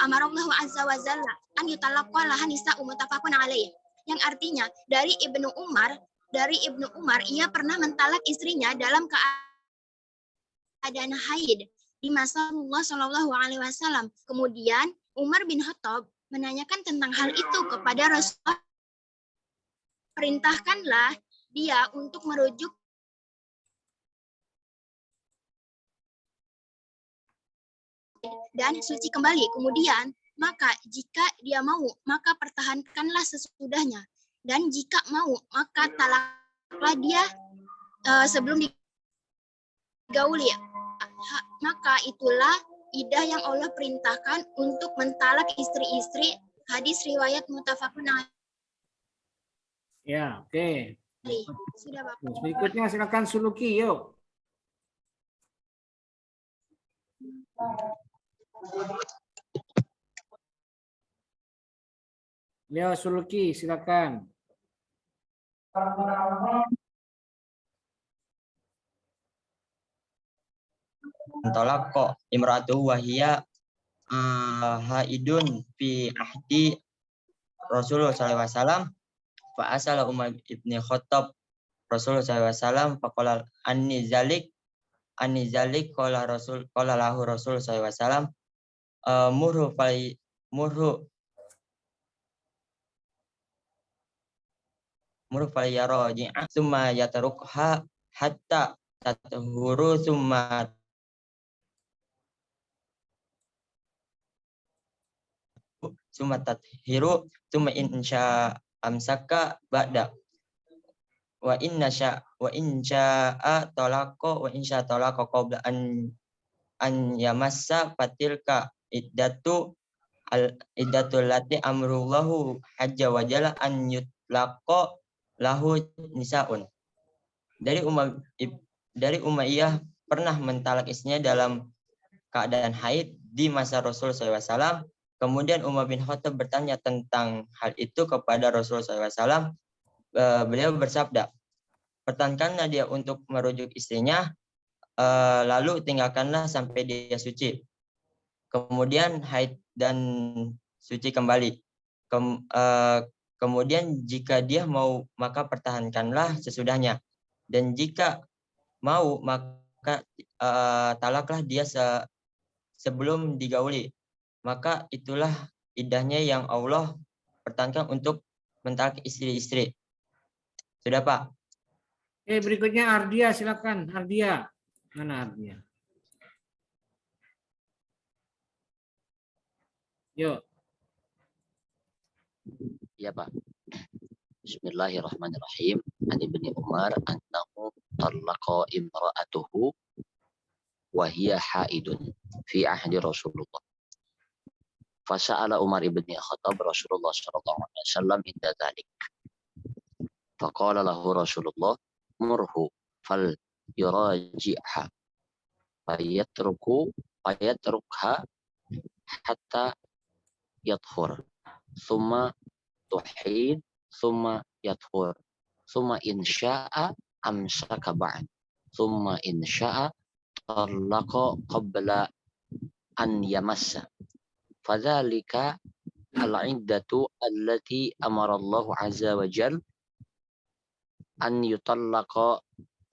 amarallahu azza wa jalla an yutalaqqa lahan nisa'u muttafaqun alaih. Yang artinya dari Ibnu Umar ia pernah mentalak istrinya dalam keadaan haid di masa Rasulullah Shallallahu alaihi wasallam. Kemudian Umar bin Khattab menanyakan tentang hal itu kepada Rasulullah. Perintahkanlah dia untuk merujuk dan suci kembali. Kemudian maka jika dia mau maka pertahankanlah sesudahnya, dan jika mau maka talaklah dia sebelum digauli. Maka itulah iddah yang Allah perintahkan untuk mentalak istri-istri. Hadis riwayat muttafaqun alaih. Ya, oke. Sudah Bapak. Berikutnya silakan Suluki, yuk. Ya, Suluki, silakan. talaqa imra'atuhu wa hiya haidun fi ahdi Rasulullah SAW fa asala Umar ibn Khattab Rasulullah SAW faqala anni zalik qala lahu Rasul SAW murhu falyaraji'a summa yatarukha hatta tathuru summa tathiru summa insya amsaka ba'da wa in sya'a talaqa qabla an yamassa fatilka iddatul lati amrullahu hajja wa jalla an yutlaqa lahu nisaun. Dari Umayyah pernah mentalak istrinya dalam keadaan haid di masa Rasul SAW. Kemudian Umar bin Khattab bertanya tentang hal itu kepada Rasul SAW. Beliau bersabda, pertahankanlah dia untuk merujuk istrinya, lalu tinggalkanlah sampai dia suci. Kemudian haid dan suci kembali. Kemudian jika dia mau, maka pertahankanlah sesudahnya. Dan jika mau, maka talaklah dia sebelum digauli. Maka itulah iddahnya yang Allah pertahankan untuk mentalak istri-istri. Sudah, Pak? Berikutnya Ardia, silakan. Ardia. Mana Ardia? Yuk. Ya, Pak. Bismillahirrahmanirrahim. An Ibni Umar annahu talaqa imra'atuhu wa hiya haidun fi ahdi Rasulullah. Fasa'ala Umar ibni Khattab Rasulullah sallallahu alaihi wasallam inda dzalik. Faqala lahu Rasulullah murhu fal yuraji'ha fayatrukha hatta yathur thumma tuhid thumma yathur thumma insya'a amsaka ba'd thumma insya'a talaqa qabla an yamassa fadzalika al-iddatu allati amara Allah azza wa jalla an yutallaqa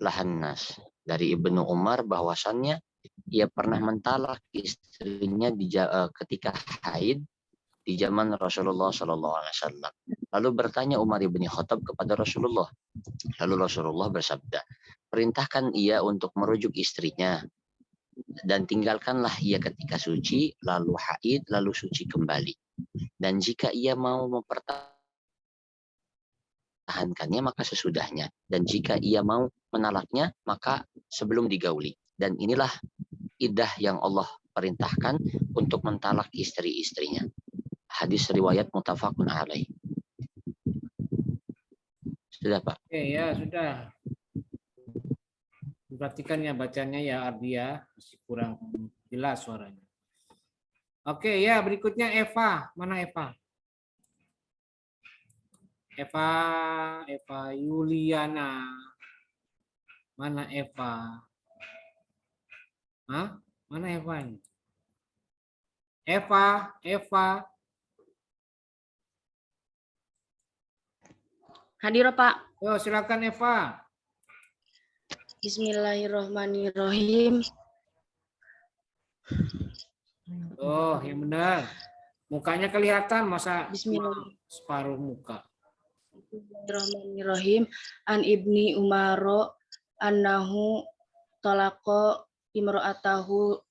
lahan nas. Dari Ibnu Umar bahwasannya ia pernah mentalak istrinya ketika haid di zaman Rasulullah Sallallahu Alaihi Wasallam. Lalu bertanya Umar ibn Khattab kepada Rasulullah. Lalu Rasulullah bersabda, perintahkan ia untuk merujuk istrinya dan tinggalkanlah ia ketika suci, lalu haid, lalu suci kembali. Dan jika ia mau mempertahankannya maka sesudahnya. Dan jika ia mau menalaknya maka sebelum digauli. Dan inilah iddah yang Allah perintahkan untuk mentalak istri-istrinya. Hadis riwayat muttafaqun alaih. Sudah, Pak? Oke, ya sudah. Perhatikan ya bacanya ya Ardia, masih kurang jelas suaranya. Oke, ya berikutnya Eva. Mana Eva? Eva Yuliana. Mana Eva? Hah? Mana Eva ini? Eva. Hadir, Pak. Oh, silakan Eva. Bismillahirrahmanirrahim. Oh, yang benar. Mukanya kelihatan, masa separuh muka. Bismillahirrahmanirrahim. An Ibni Umar annahu talaqa imra'atahu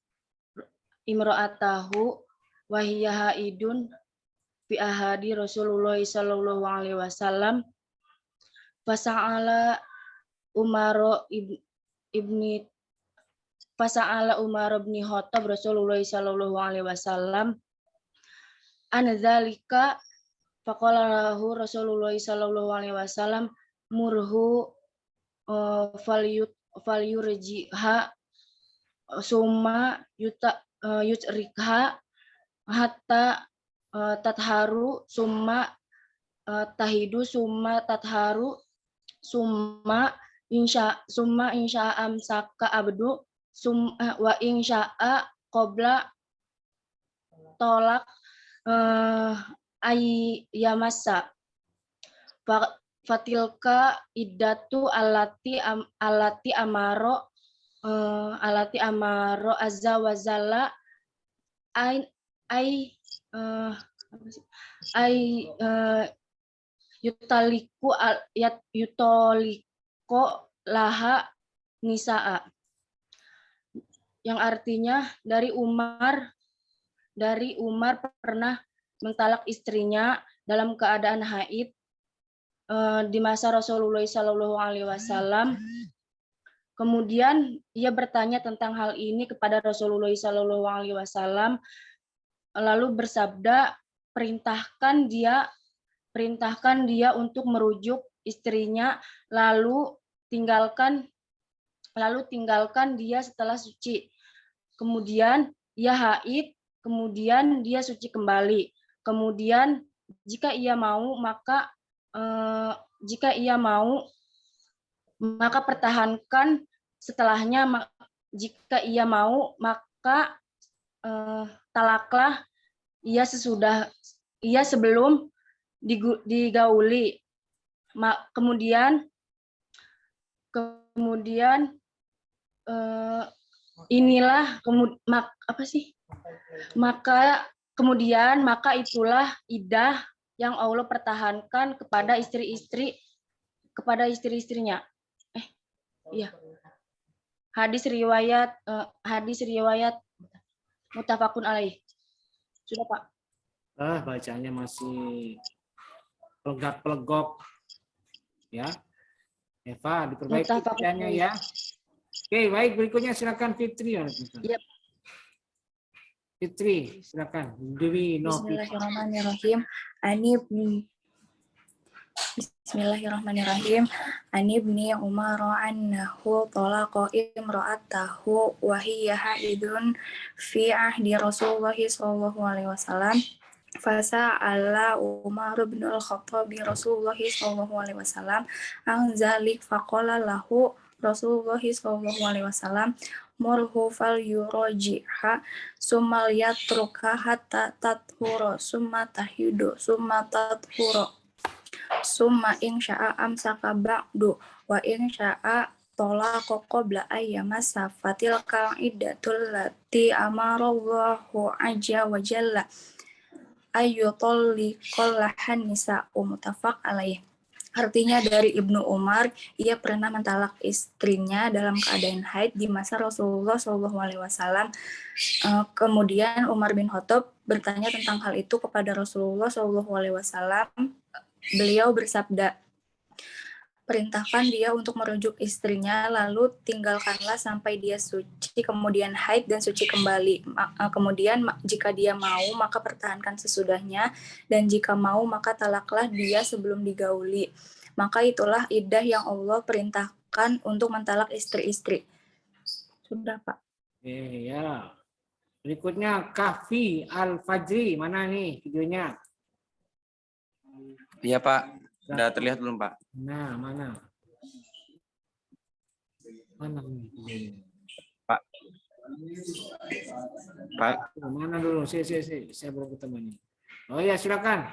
wa hiya haidun fi ahadi Rasulullah sallallahu alaihi wasallam. Fasa'ala Umar ibni Khattab Rasulullah sallallahu alaihi wasallam an dzalika faqala lahu Rasulullah sallallahu alaihi wasallam murhu falyurjiha summa yutrikha hatta tatharu summa tahidu summa tatharu summa insya amsaka abdu wa in sya'a qabla tolak ayyamassa fatilka iddatu alati amaro azza wa jalla yutoliko laha nisaa, yang artinya dari Umar pernah mentalak istrinya dalam keadaan haid di masa Rasulullah SAW. Kemudian ia bertanya tentang hal ini kepada Rasulullah SAW, lalu bersabda, perintahkan dia untuk merujuk istrinya, lalu tinggalkan dia setelah suci. Kemudian ia haid, kemudian dia suci kembali. Kemudian jika ia mau maka pertahankan setelahnya. Jika ia mau maka talaklah ia sebelum digauli. Kemudian maka itulah iddah yang Allah pertahankan kepada istri-istrinya. Hadis riwayat muttafaqun alaih. Sudah, Pak. Bacanya masih pelegak-pelegok. Ya. Eva, diperbaiki bacanya ya. Oke, baik, berikutnya silakan Fitri. Yep. Fitri, silakan. Dewi Bismillahirrahmanirrahim. Ani ibni Umar annahu talaqa imra'atahu wa hiya haidun fi ahdi Rasulullah sallallahu alaihi wasallam. Fasa'ala Umar bin al-Khattab Rasulullah sallallahu alaihi wasallam an zalik faqala lahu Rasulullah sallallahu alaihi wasallam murhu fal yurajiha summa yatruka hatta tathura summa tahidu summa tathura summa in sya'a amsaka ba'du wa in sya'a talaqa qabla ayyamassa fatilkal iddatul lati amarallahu azza wa jalla ayyutalliqal lahan nisa'u muttafaq alaih. Artinya dari Ibnu Umar, ia pernah mentalak istrinya dalam keadaan haid di masa Rasulullah SAW. Kemudian Umar bin Khattab bertanya tentang hal itu kepada Rasulullah SAW. Beliau bersabda, perintahkan dia untuk merujuk istrinya, lalu tinggalkanlah sampai dia suci, kemudian haid dan suci kembali. Kemudian jika dia mau, maka pertahankan sesudahnya, dan jika mau, maka talaklah dia sebelum digauli. Maka itulah iddah yang Allah perintahkan untuk mentalak istri-istri. Sudah, Pak. Ya. Berikutnya Kahfi Al-Fajri. Mana nih videonya? Iya, Pak. Sudah terlihat belum, Pak? Nah, mana? Mana nih? Pak. Pak. Mana dulu? Saya belum ketemu nih. Oh ya, silakan.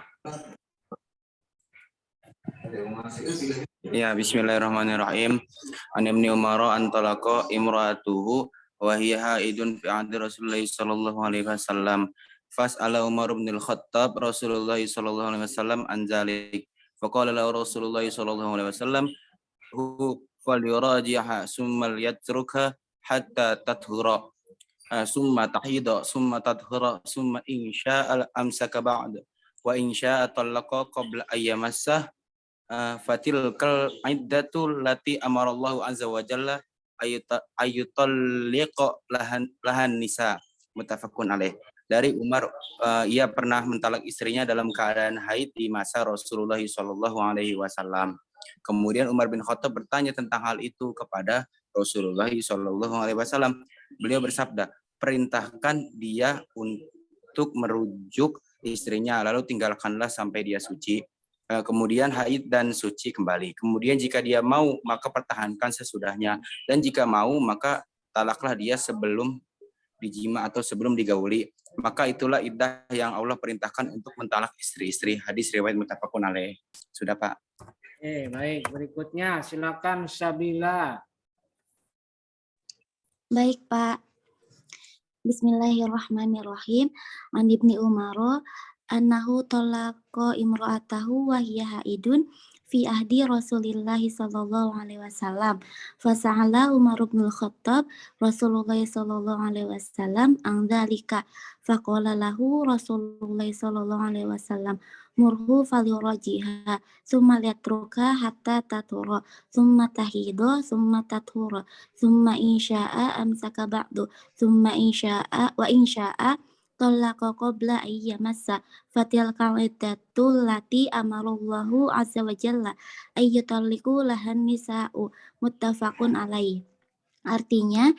Ya, bismillahirrahmanirrahim. An Ibni Umar an talaqa imra'atuhu wa hiya haidun fi ahdi Rasulullah sallallahu alaihi wasallam. Fas'ala Umar bin al-Khattab Rasulullah sallallahu alaihi wasallam an zalik. Faqala lahu Rasulullah sallallahu alaihi wasallam falyuraji'ha summa yatrukha hatta tathura summa tahida summa tathura summa in syaa'a amsaka ba'd wa in syaa'a talaqa qabla ayyamassa fatilkal iddatu lati amarallahu azza wa jalla ayyutalliqa lahan nisa muttafaqun alaih. Dari Umar, ia pernah mentalak istrinya dalam keadaan haid di masa Rasulullah SAW. Kemudian Umar bin Khattab bertanya tentang hal itu kepada Rasulullah SAW. Beliau bersabda, perintahkan dia untuk merujuk istrinya, lalu tinggalkanlah sampai dia suci. Kemudian haid dan suci kembali. Kemudian jika dia mau, maka pertahankan sesudahnya. Dan jika mau, maka talaklah dia sebelum dijima atau sebelum digauli. Maka itulah iddah yang Allah perintahkan untuk mentalak istri-istri. Hadis riwayat muttafaqun alaih. Sudah, Pak. Oke, baik. Berikutnya silakan Sabila. Baik, Pak. Bismillahirrahmanirrahim. An Ibni Umar annahu talaqa imra'atahu wa hiya haidun fi ahdi Rasulillah sallallahu alaihi wasallam. Fasa'ala Umar bin Khattab Rasulullah sallallahu alaihi wasallam an dzalika. Faqala lahu Rasulullah sallallahu alaihi wasallam murhu falyurajiha summa liyatruka hatta tatura summa tahidu summa tathura summa insya'a amsaka ba'du summa insya'a wa insya'a talaqa qabla ayyamassa fatilkal iddatul lati amarallahu azza wa jalla ayyutalliqu lahan nisa'u muttafaqun alaih. Artinya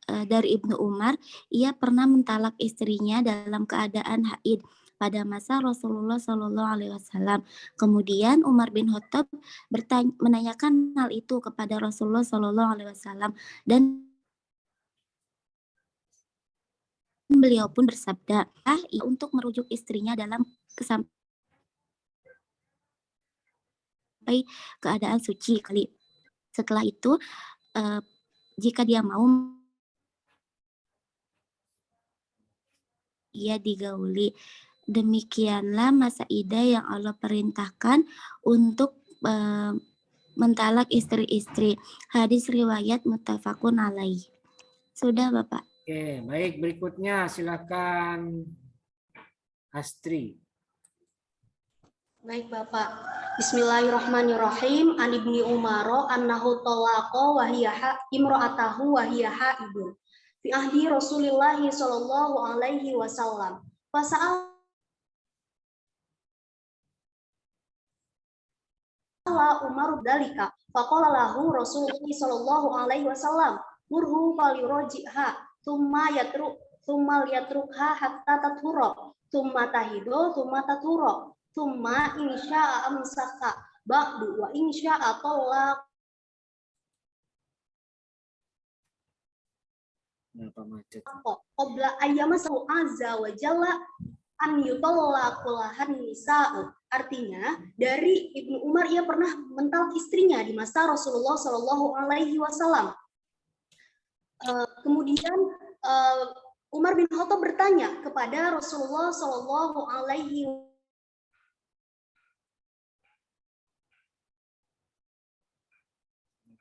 dari Ibnu Umar, ia pernah mentalak istrinya dalam keadaan haid pada masa Rasulullah Shallallahu Alaihi Wasallam. Kemudian Umar bin Khattab menanyakan hal itu kepada Rasulullah Shallallahu Alaihi Wasallam dan beliau pun bersabda, untuk merujuk istrinya dalam sampai keadaan suci kali. Setelah itu, jika dia mau, ia digauli. Demikianlah masa iddah yang Allah perintahkan untuk mentalak istri-istri. Hadis riwayat muttafaqun alaih. Sudah, Bapak. Oke, baik. Berikutnya silakan Astri. Baik, Bapak. Bismillahirrahmanirrahim. An Ibni Umar annahu talaqa wa hiya imra'atahu wa hiya haidun fi ahdi Rasulillah sallallahu alaihi wasallam. Fasa'ala Umar dalika faqala lahu Rasulullah sallallahu alaihi wasallam murhu falyuraji'ha thumma yatrukha hatta tathura thumma tahidu thumma tathura thumma insya'a amsaka ba'du wa insya'a talaq. Qabla ayyamasahu azza wa jalla an yutallaqulahan nisa'u. Artinya dari Ibnu Umar, ia pernah mentalak istrinya di masa Rasulullah Shallallahu Alaihi Wasallam. Kemudian Umar bin Khattab bertanya kepada Rasulullah Shallallahu Alaihi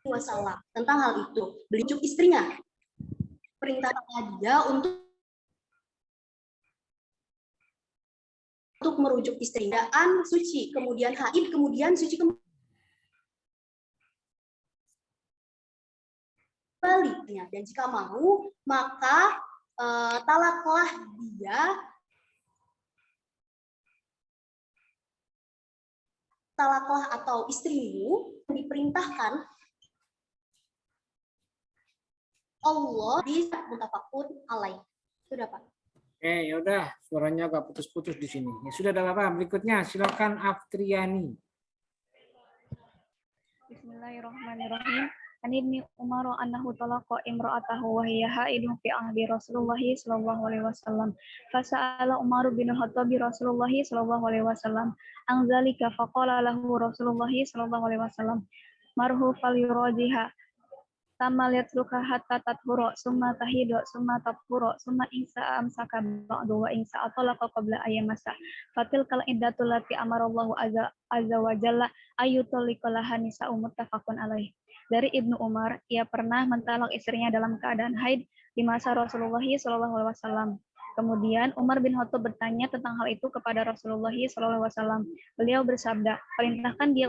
Wasallam tentang hal itu. Beliau istrinya perintahkan dia untuk merujuk istrinya suci, kemudian haid, kemudian suci kembali. Dan jika mau, maka talaklah dia, talaklah atau istrimu diperintahkan Allah di muttafaqun alaih. Sudah, Pak. Oke, ya udah, suaranya agak putus-putus di sini. Ya sudah, ada apa? Berikutnya silakan Afriani. Bismillahirrahmanirrahim. An Ibni Umar annahu talaqa imra'atahu wa hiya haidun fi ahdi Rasulullah sallallahu alaihi wasallam. Fasa'ala Umar bin Khattab Rasulullah sallallahu alaihi wasallam an dzalika faqala lahu Rasulullah sallallahu alaihi wasallam marhu falyurajiha Tamal yatruka hatta tathura summa tahidu summa tathura summa insa amsaka ba'du wa insa atalaqa qabla ayyamasa fatilkal iddatul lati amarallahu azza wa jalla ayyutallaqalaha nisa'u muttafaqun alaih. Dari Ibnu Umar, ia pernah mentalak istrinya dalam keadaan haid di masa Rasulullah SAW. Kemudian Umar bin Khattab bertanya tentang hal itu kepada Rasulullah SAW. Beliau bersabda, perintahkan dia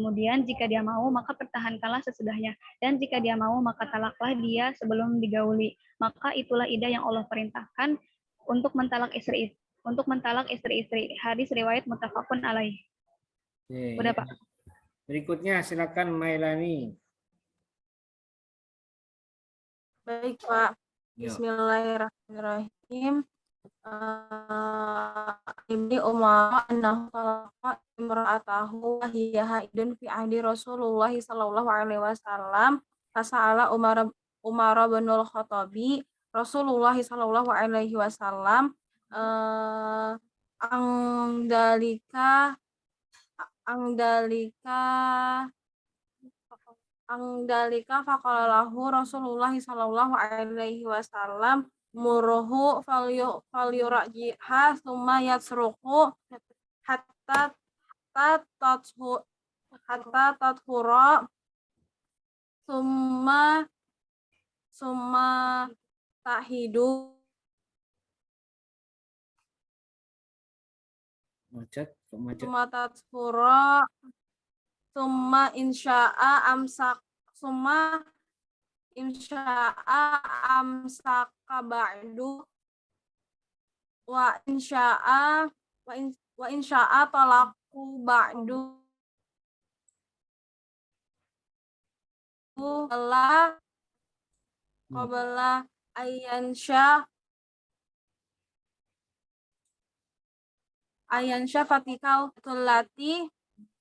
kemudian jika dia mau, maka pertahankanlah sesudahnya. Dan jika dia mau, maka talaklah dia sebelum digauli. Maka itulah iddah yang Allah perintahkan untuk mentalak istri-istri. Hadis riwayat muttafaqun alaih. Udah, Pak. Berikutnya silakan Mailani. Baik, Pak. Bismillahirrahmanirrahim. Ibni Umar annahu talaqa imra'atahu wa hiya haidun fi ahdi Rasulullah sallallahu alaihi wasallam fasa'ala Umar bin al-Khattabi Rasulullah sallallahu alaihi wasallam angdalika faqala lahu Rasulullah sallallahu alaihi wasallam muruhu falyurajiha summa yatsruqu hatta tathura summa tahidu Macet. summa tathura summa insya'a amsaka ba'du wa insya'a talaku ba'du qabla ayansya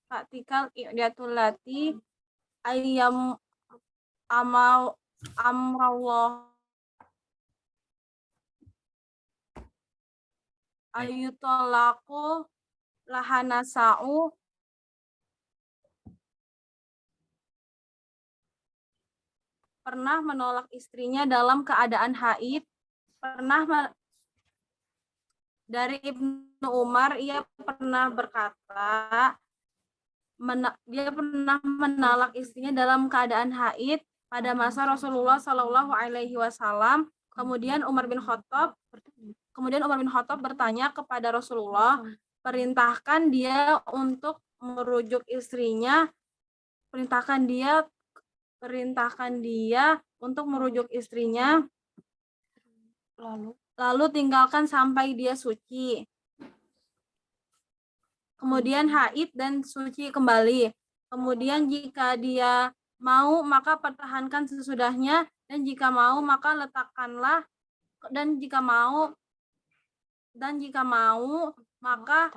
fatikal i'datul lati ayyam amrallah ayyutolaku lahanasa'u pernah menolak istrinya dalam keadaan haid. Dari Ibnu Umar, ia pernah berkata, dia pernah menolak istrinya dalam keadaan haid pada masa Rasulullah Shallallahu Alaihi Wasallam. Kemudian Umar bin Khattab bertanya kepada Rasulullah, perintahkan dia untuk merujuk istrinya, perintahkan dia untuk merujuk istrinya, lalu tinggalkan sampai dia suci. Kemudian haid dan suci kembali. Kemudian jika dia mau maka pertahankan sesudahnya, dan jika mau maka letakkanlah, dan jika mau maka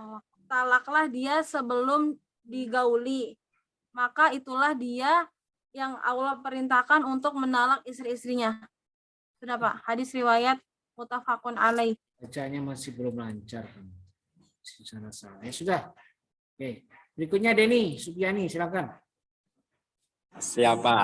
talaklah dia sebelum digauli. Maka itulah dia yang Allah perintahkan untuk menalak istri-istrinya. Sudah Pak, hadis riwayat muttafaqun alaih. Bacanya masih belum lancar. Ya sudah. Oke. Berikutnya Denny Subyani, silakan. Siapa?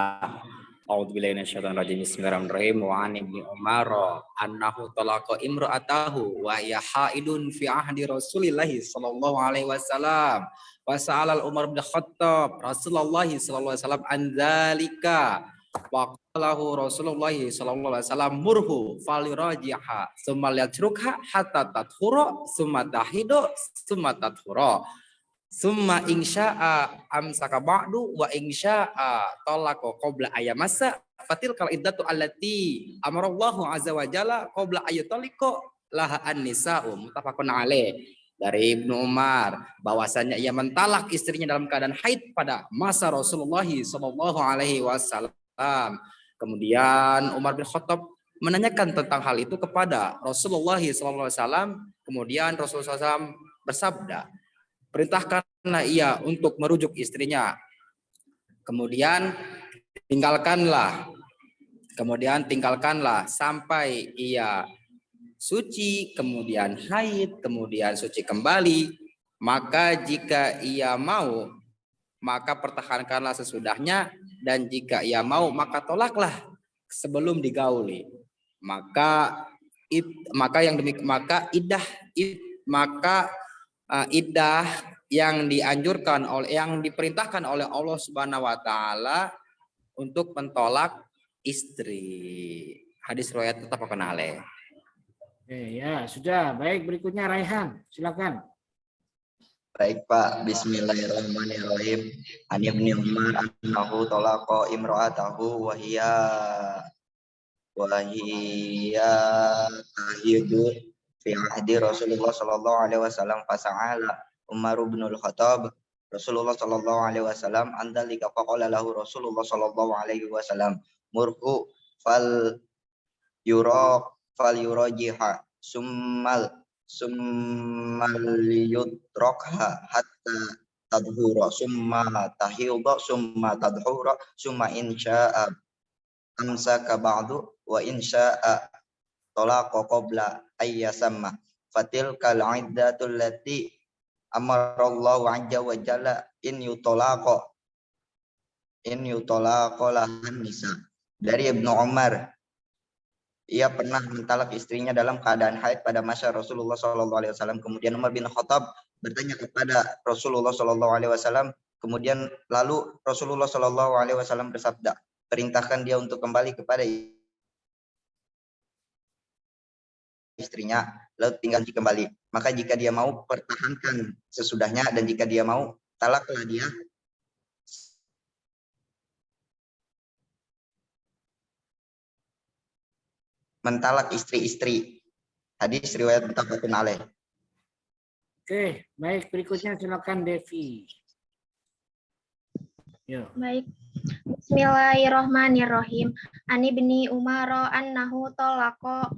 A'udzubillahi minasyaitonirrajim. Bismillahirrahmanirrahim. Wa an ibni Umar annahu talaqa imra'atahu wa hiya haidun fi ahdi Rasulillah sallallahu alaihi wasallam. Wa sa'ala Umar bin Khattab Rasulullah sallallahu alaihi wasallam an dzalika. Wa qalahu Rasulullah sallallahu alaihi wasallam murhu falyurajiha summa yatrukha hatta tathura summa tahidu summa tathura summa insya'a amsaka ba'du wa insya'a talaqa qabla ayamassa fatilkal iddatu allati amarallahu azza wa jalla qabla ayutaliqa laha an-nisa'u muttafaqun alaih. Dari Ibnu Umar bahwasanya ia mentalak istrinya dalam keadaan haid pada masa Rasulullah sallallahu alaihi wasallam. Kemudian Umar bin Khattab menanyakan tentang hal itu kepada Rasulullah sallallahu alaihi wasallam. Kemudian Rasulullah SAW bersabda, perintahkanlah ia untuk merujuk istrinya. Kemudian tinggalkanlah sampai ia suci, kemudian haid, kemudian suci kembali. Maka jika ia mau, maka pertahankanlah sesudahnya, dan jika ia mau maka tolaklah sebelum digauli. Maka iddah yang dianjurkan yang diperintahkan oleh Allah Subhanahu wa taala untuk mentolak istri. Hadis riwayat muttafaqun alaih. Ya, sudah. Baik, berikutnya Raihan, silakan. Baik Pak, bismillahirrahmanirrahim. An ibni Umar annahu talaqa imra'atahu wa hiya tahidu fi ahdi Rasulullah sallallahu alaihi wasallam fasa'ala Umar bin al-Khattab Rasulullah sallallahu alaihi wasallam andalika faqala lahu Rasulullah sallallahu alaihi wasallam murhu fal yurajiha summal yutrokha hatta tadhura summa tahidha summa tadhura summa insya'a amsaka ba'du wa insya'a talaqa qabla ayyasamma fatilkal iddatul lati amarallahu azza wa jalla in yutalaqa lahan nisa. Dari Ibnu Umar, ia pernah mentalak istrinya dalam keadaan haid pada masa Rasulullah SAW. Kemudian Umar bin Khattab bertanya kepada Rasulullah SAW. Kemudian lalu Rasulullah SAW bersabda, perintahkan dia untuk kembali kepada istrinya, lalu tinggal kembali. Maka jika dia mau, pertahankan sesudahnya, dan jika dia mau, talaklah dia. Mentalak istri-istri. Hadis riwayat muttafaqun alaih. Oke, baik, berikutnya silakan Devi. Yo. Baik. Bismillahirrahmanirrahim. Ani bin Umar annahu talaqa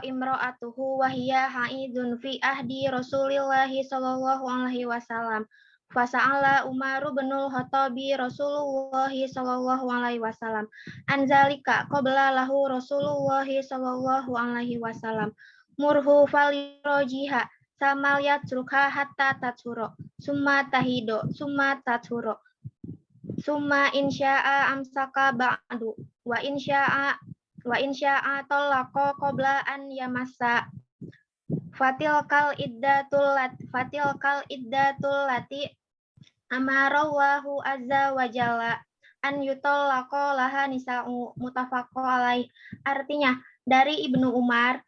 imra'atuhu wa hiya haidun fi ahdi Rasulillah sallallahu alaihi wasallam. Fasa'ala Umar bin Khattab Rasulullah sallallahu alaihi wasallam. Anzalika qabla lahu Rasulullah sallallahu alaihi wasallam. Murhu falirajiha samal yatruka hatta tatsuro summa tahido summa tatsuro summa insya'a amsaka ba'du wa insya'a talaqa qabla an yamassa fatilkal iddatul lati amarallahu azza wa jalla an yutallaqa laha nisa'u muttafaqun alaih. Artinya, dari Ibnu Umar,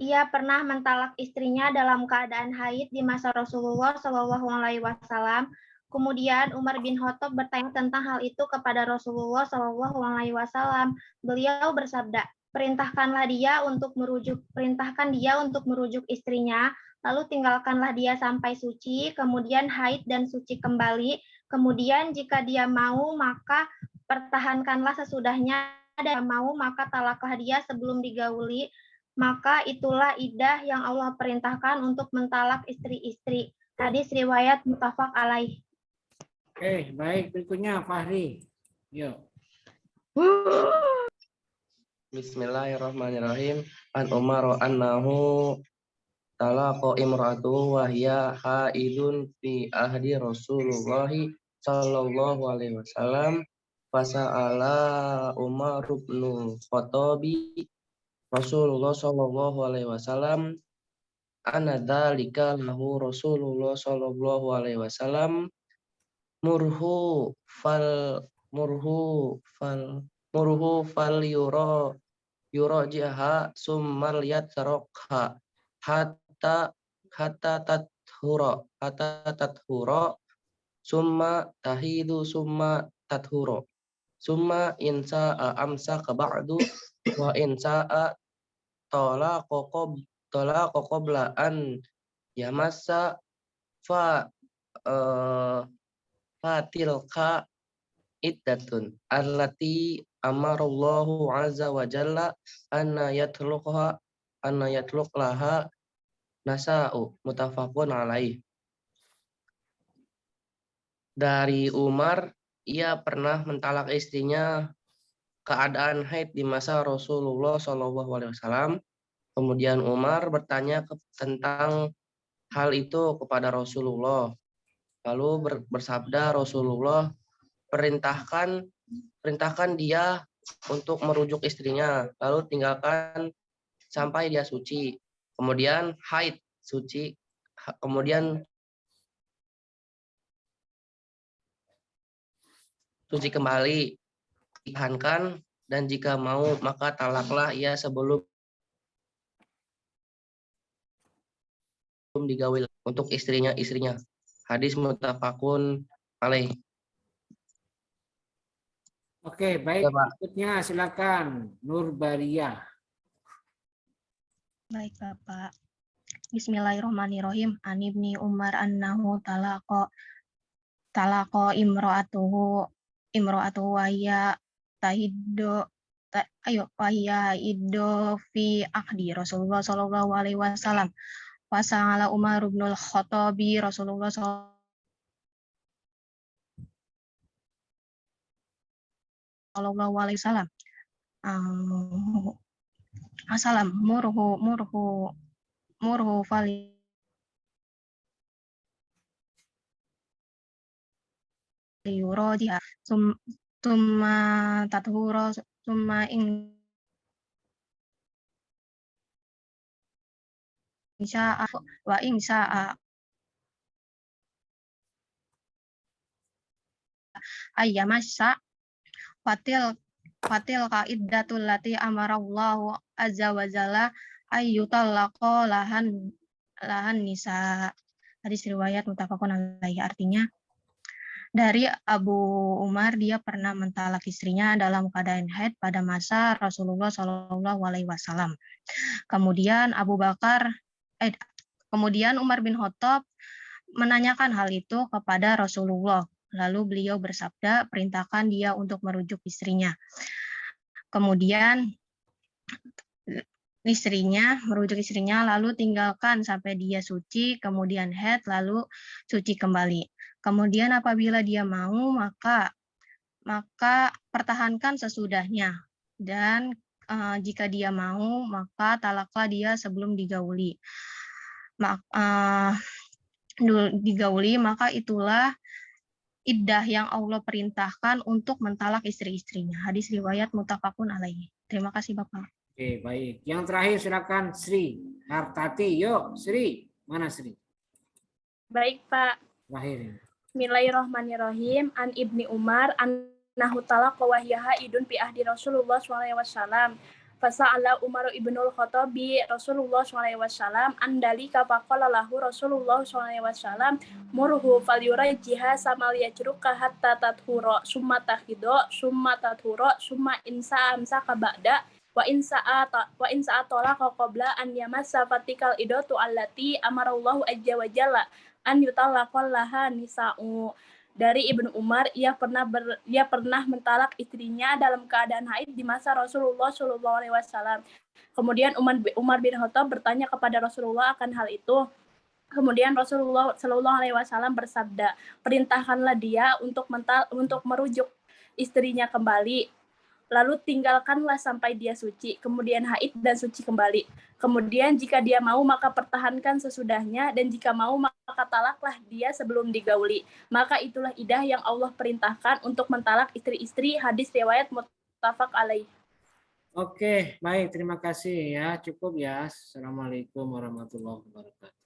ia pernah mentalak istrinya dalam keadaan haid di masa Rasulullah Shallallahu alaihi wasallam. Kemudian Umar bin Khattab bertanya tentang hal itu kepada Rasulullah Shallallahu alaihi wasallam. Beliau bersabda, perintahkan dia untuk merujuk istrinya, lalu tinggalkanlah dia sampai suci, kemudian haid dan suci kembali. Kemudian jika dia mau, maka pertahankanlah sesudahnya, dan mau maka talaklah dia sebelum digauli. Maka itulah iddah yang Allah perintahkan untuk mentalak istri-istri. Hadis riwayat muttafaq alaih. Oke, baik, berikutnya Fahri. Yo. Bismillahirrahmanirrahim. An Umar annahu talaqa imra'atuhu wa hiya haidun fi ahdi Rasulullah sallallahu alaihi wasallam. Fasa'ala Umar bin Khattab Rasulullah sallallahu alaihi wasallam anadzalika lahu Rasulullah sallallahu alaihi wasallam murhu fal yurajiha summal yatrokha hatta tathura summa tahidu summa tathura summa insa'a amsaka ba'du wa insa'a talaqa qabla an yamassa fatilka iddatun allati amarallahu azza wa jalla anna yatluqlaha nasa'u muttafaqun alaih. Dari Umar, ia pernah mentalak istrinya keadaan haid di masa Rasulullah SAW. Kemudian Umar bertanya tentang hal itu kepada Rasulullah. Lalu bersabda Rasulullah, perintahkan dia untuk merujuk istrinya, lalu tinggalkan sampai dia suci. Kemudian haid suci, kemudian suci kembali, tahankan, dan jika mau maka talaklah ia sebelum digawi untuk istrinya. Hadis muttafaqun alaih. Oke, baik. Berikutnya silakan Nurbaria. Baik, Bapak. Bismillahirrahmanirrahim. An ibni Umar annahu talaqa imra'atuhu wa hiya wahia fi ahdi Rasulullah Shallallahu Alaihi Wasallam. Fasa'ala Umar bin Khattabi Rasulullah Shallallahu Alaihi Wasallam. Assalam murhu fali yuradiha summa tathura summa insya'a wa insya'a ayyamassa fatil kaidatul lati amarallahu azza wa jalla ayyutallaqa lahan nisa. Hadis riwayat muttafaqun alaihi, artinya dari Abu Umar, dia pernah mentalak istrinya dalam keadaan haid pada masa Rasulullah Shallallahu Alaihi Wasallam. Kemudian kemudian Umar bin Khattab menanyakan hal itu kepada Rasulullah. Lalu beliau bersabda, perintahkan dia untuk merujuk istrinya. Kemudian merujuk istrinya, lalu tinggalkan sampai dia suci, kemudian haid, lalu suci kembali. Kemudian apabila dia mau, maka pertahankan sesudahnya. Dan jika dia mau, maka talaklah dia sebelum digauli. Maka itulah iddah yang Allah perintahkan untuk mentalak istri-istrinya. Hadis riwayat muttafaqun alaihi. Terima kasih Bapak. Oke, baik. Yang terakhir silakan Sri Hartati. Yuk, Sri. Mana Sri? Baik, Pak. Terakhir. Bismillahirrahmanirrahim. An Ibni Umar annahu talaqa wa hiya haidun fi ahdi Rasulullah SAW. Fasa'ala Umar ibnul Khattabi Rasulullah SAW andalika faqala lahu Rasulullah SAW murhu falyurajjiha samal yajruka hatta tathura summa tahido summa tathura summa insa amsaka ba'da wa insa talaqa qabla an yamassa fatikal idatu allati amarallahu azza wa jalla an yutallaqal laha nisa'u. Dari Ibnu Umar, ia pernah mentalak istrinya dalam keadaan haid di masa Rasulullah SAW. Kemudian Umar bin Khattab bertanya kepada Rasulullah akan hal itu. Kemudian Rasulullah SAW bersabda, perintahkanlah dia untuk merujuk istrinya kembali. Lalu tinggalkanlah sampai dia suci, kemudian haid dan suci kembali. Kemudian jika dia mau maka pertahankan sesudahnya, dan jika mau maka talaklah dia sebelum digauli. Maka itulah iddah yang Allah perintahkan untuk mentalak istri-istri. Hadis riwayat muttafaq alaih. Oke, baik. Terima kasih ya. Cukup ya. Assalamualaikum warahmatullahi wabarakatuh.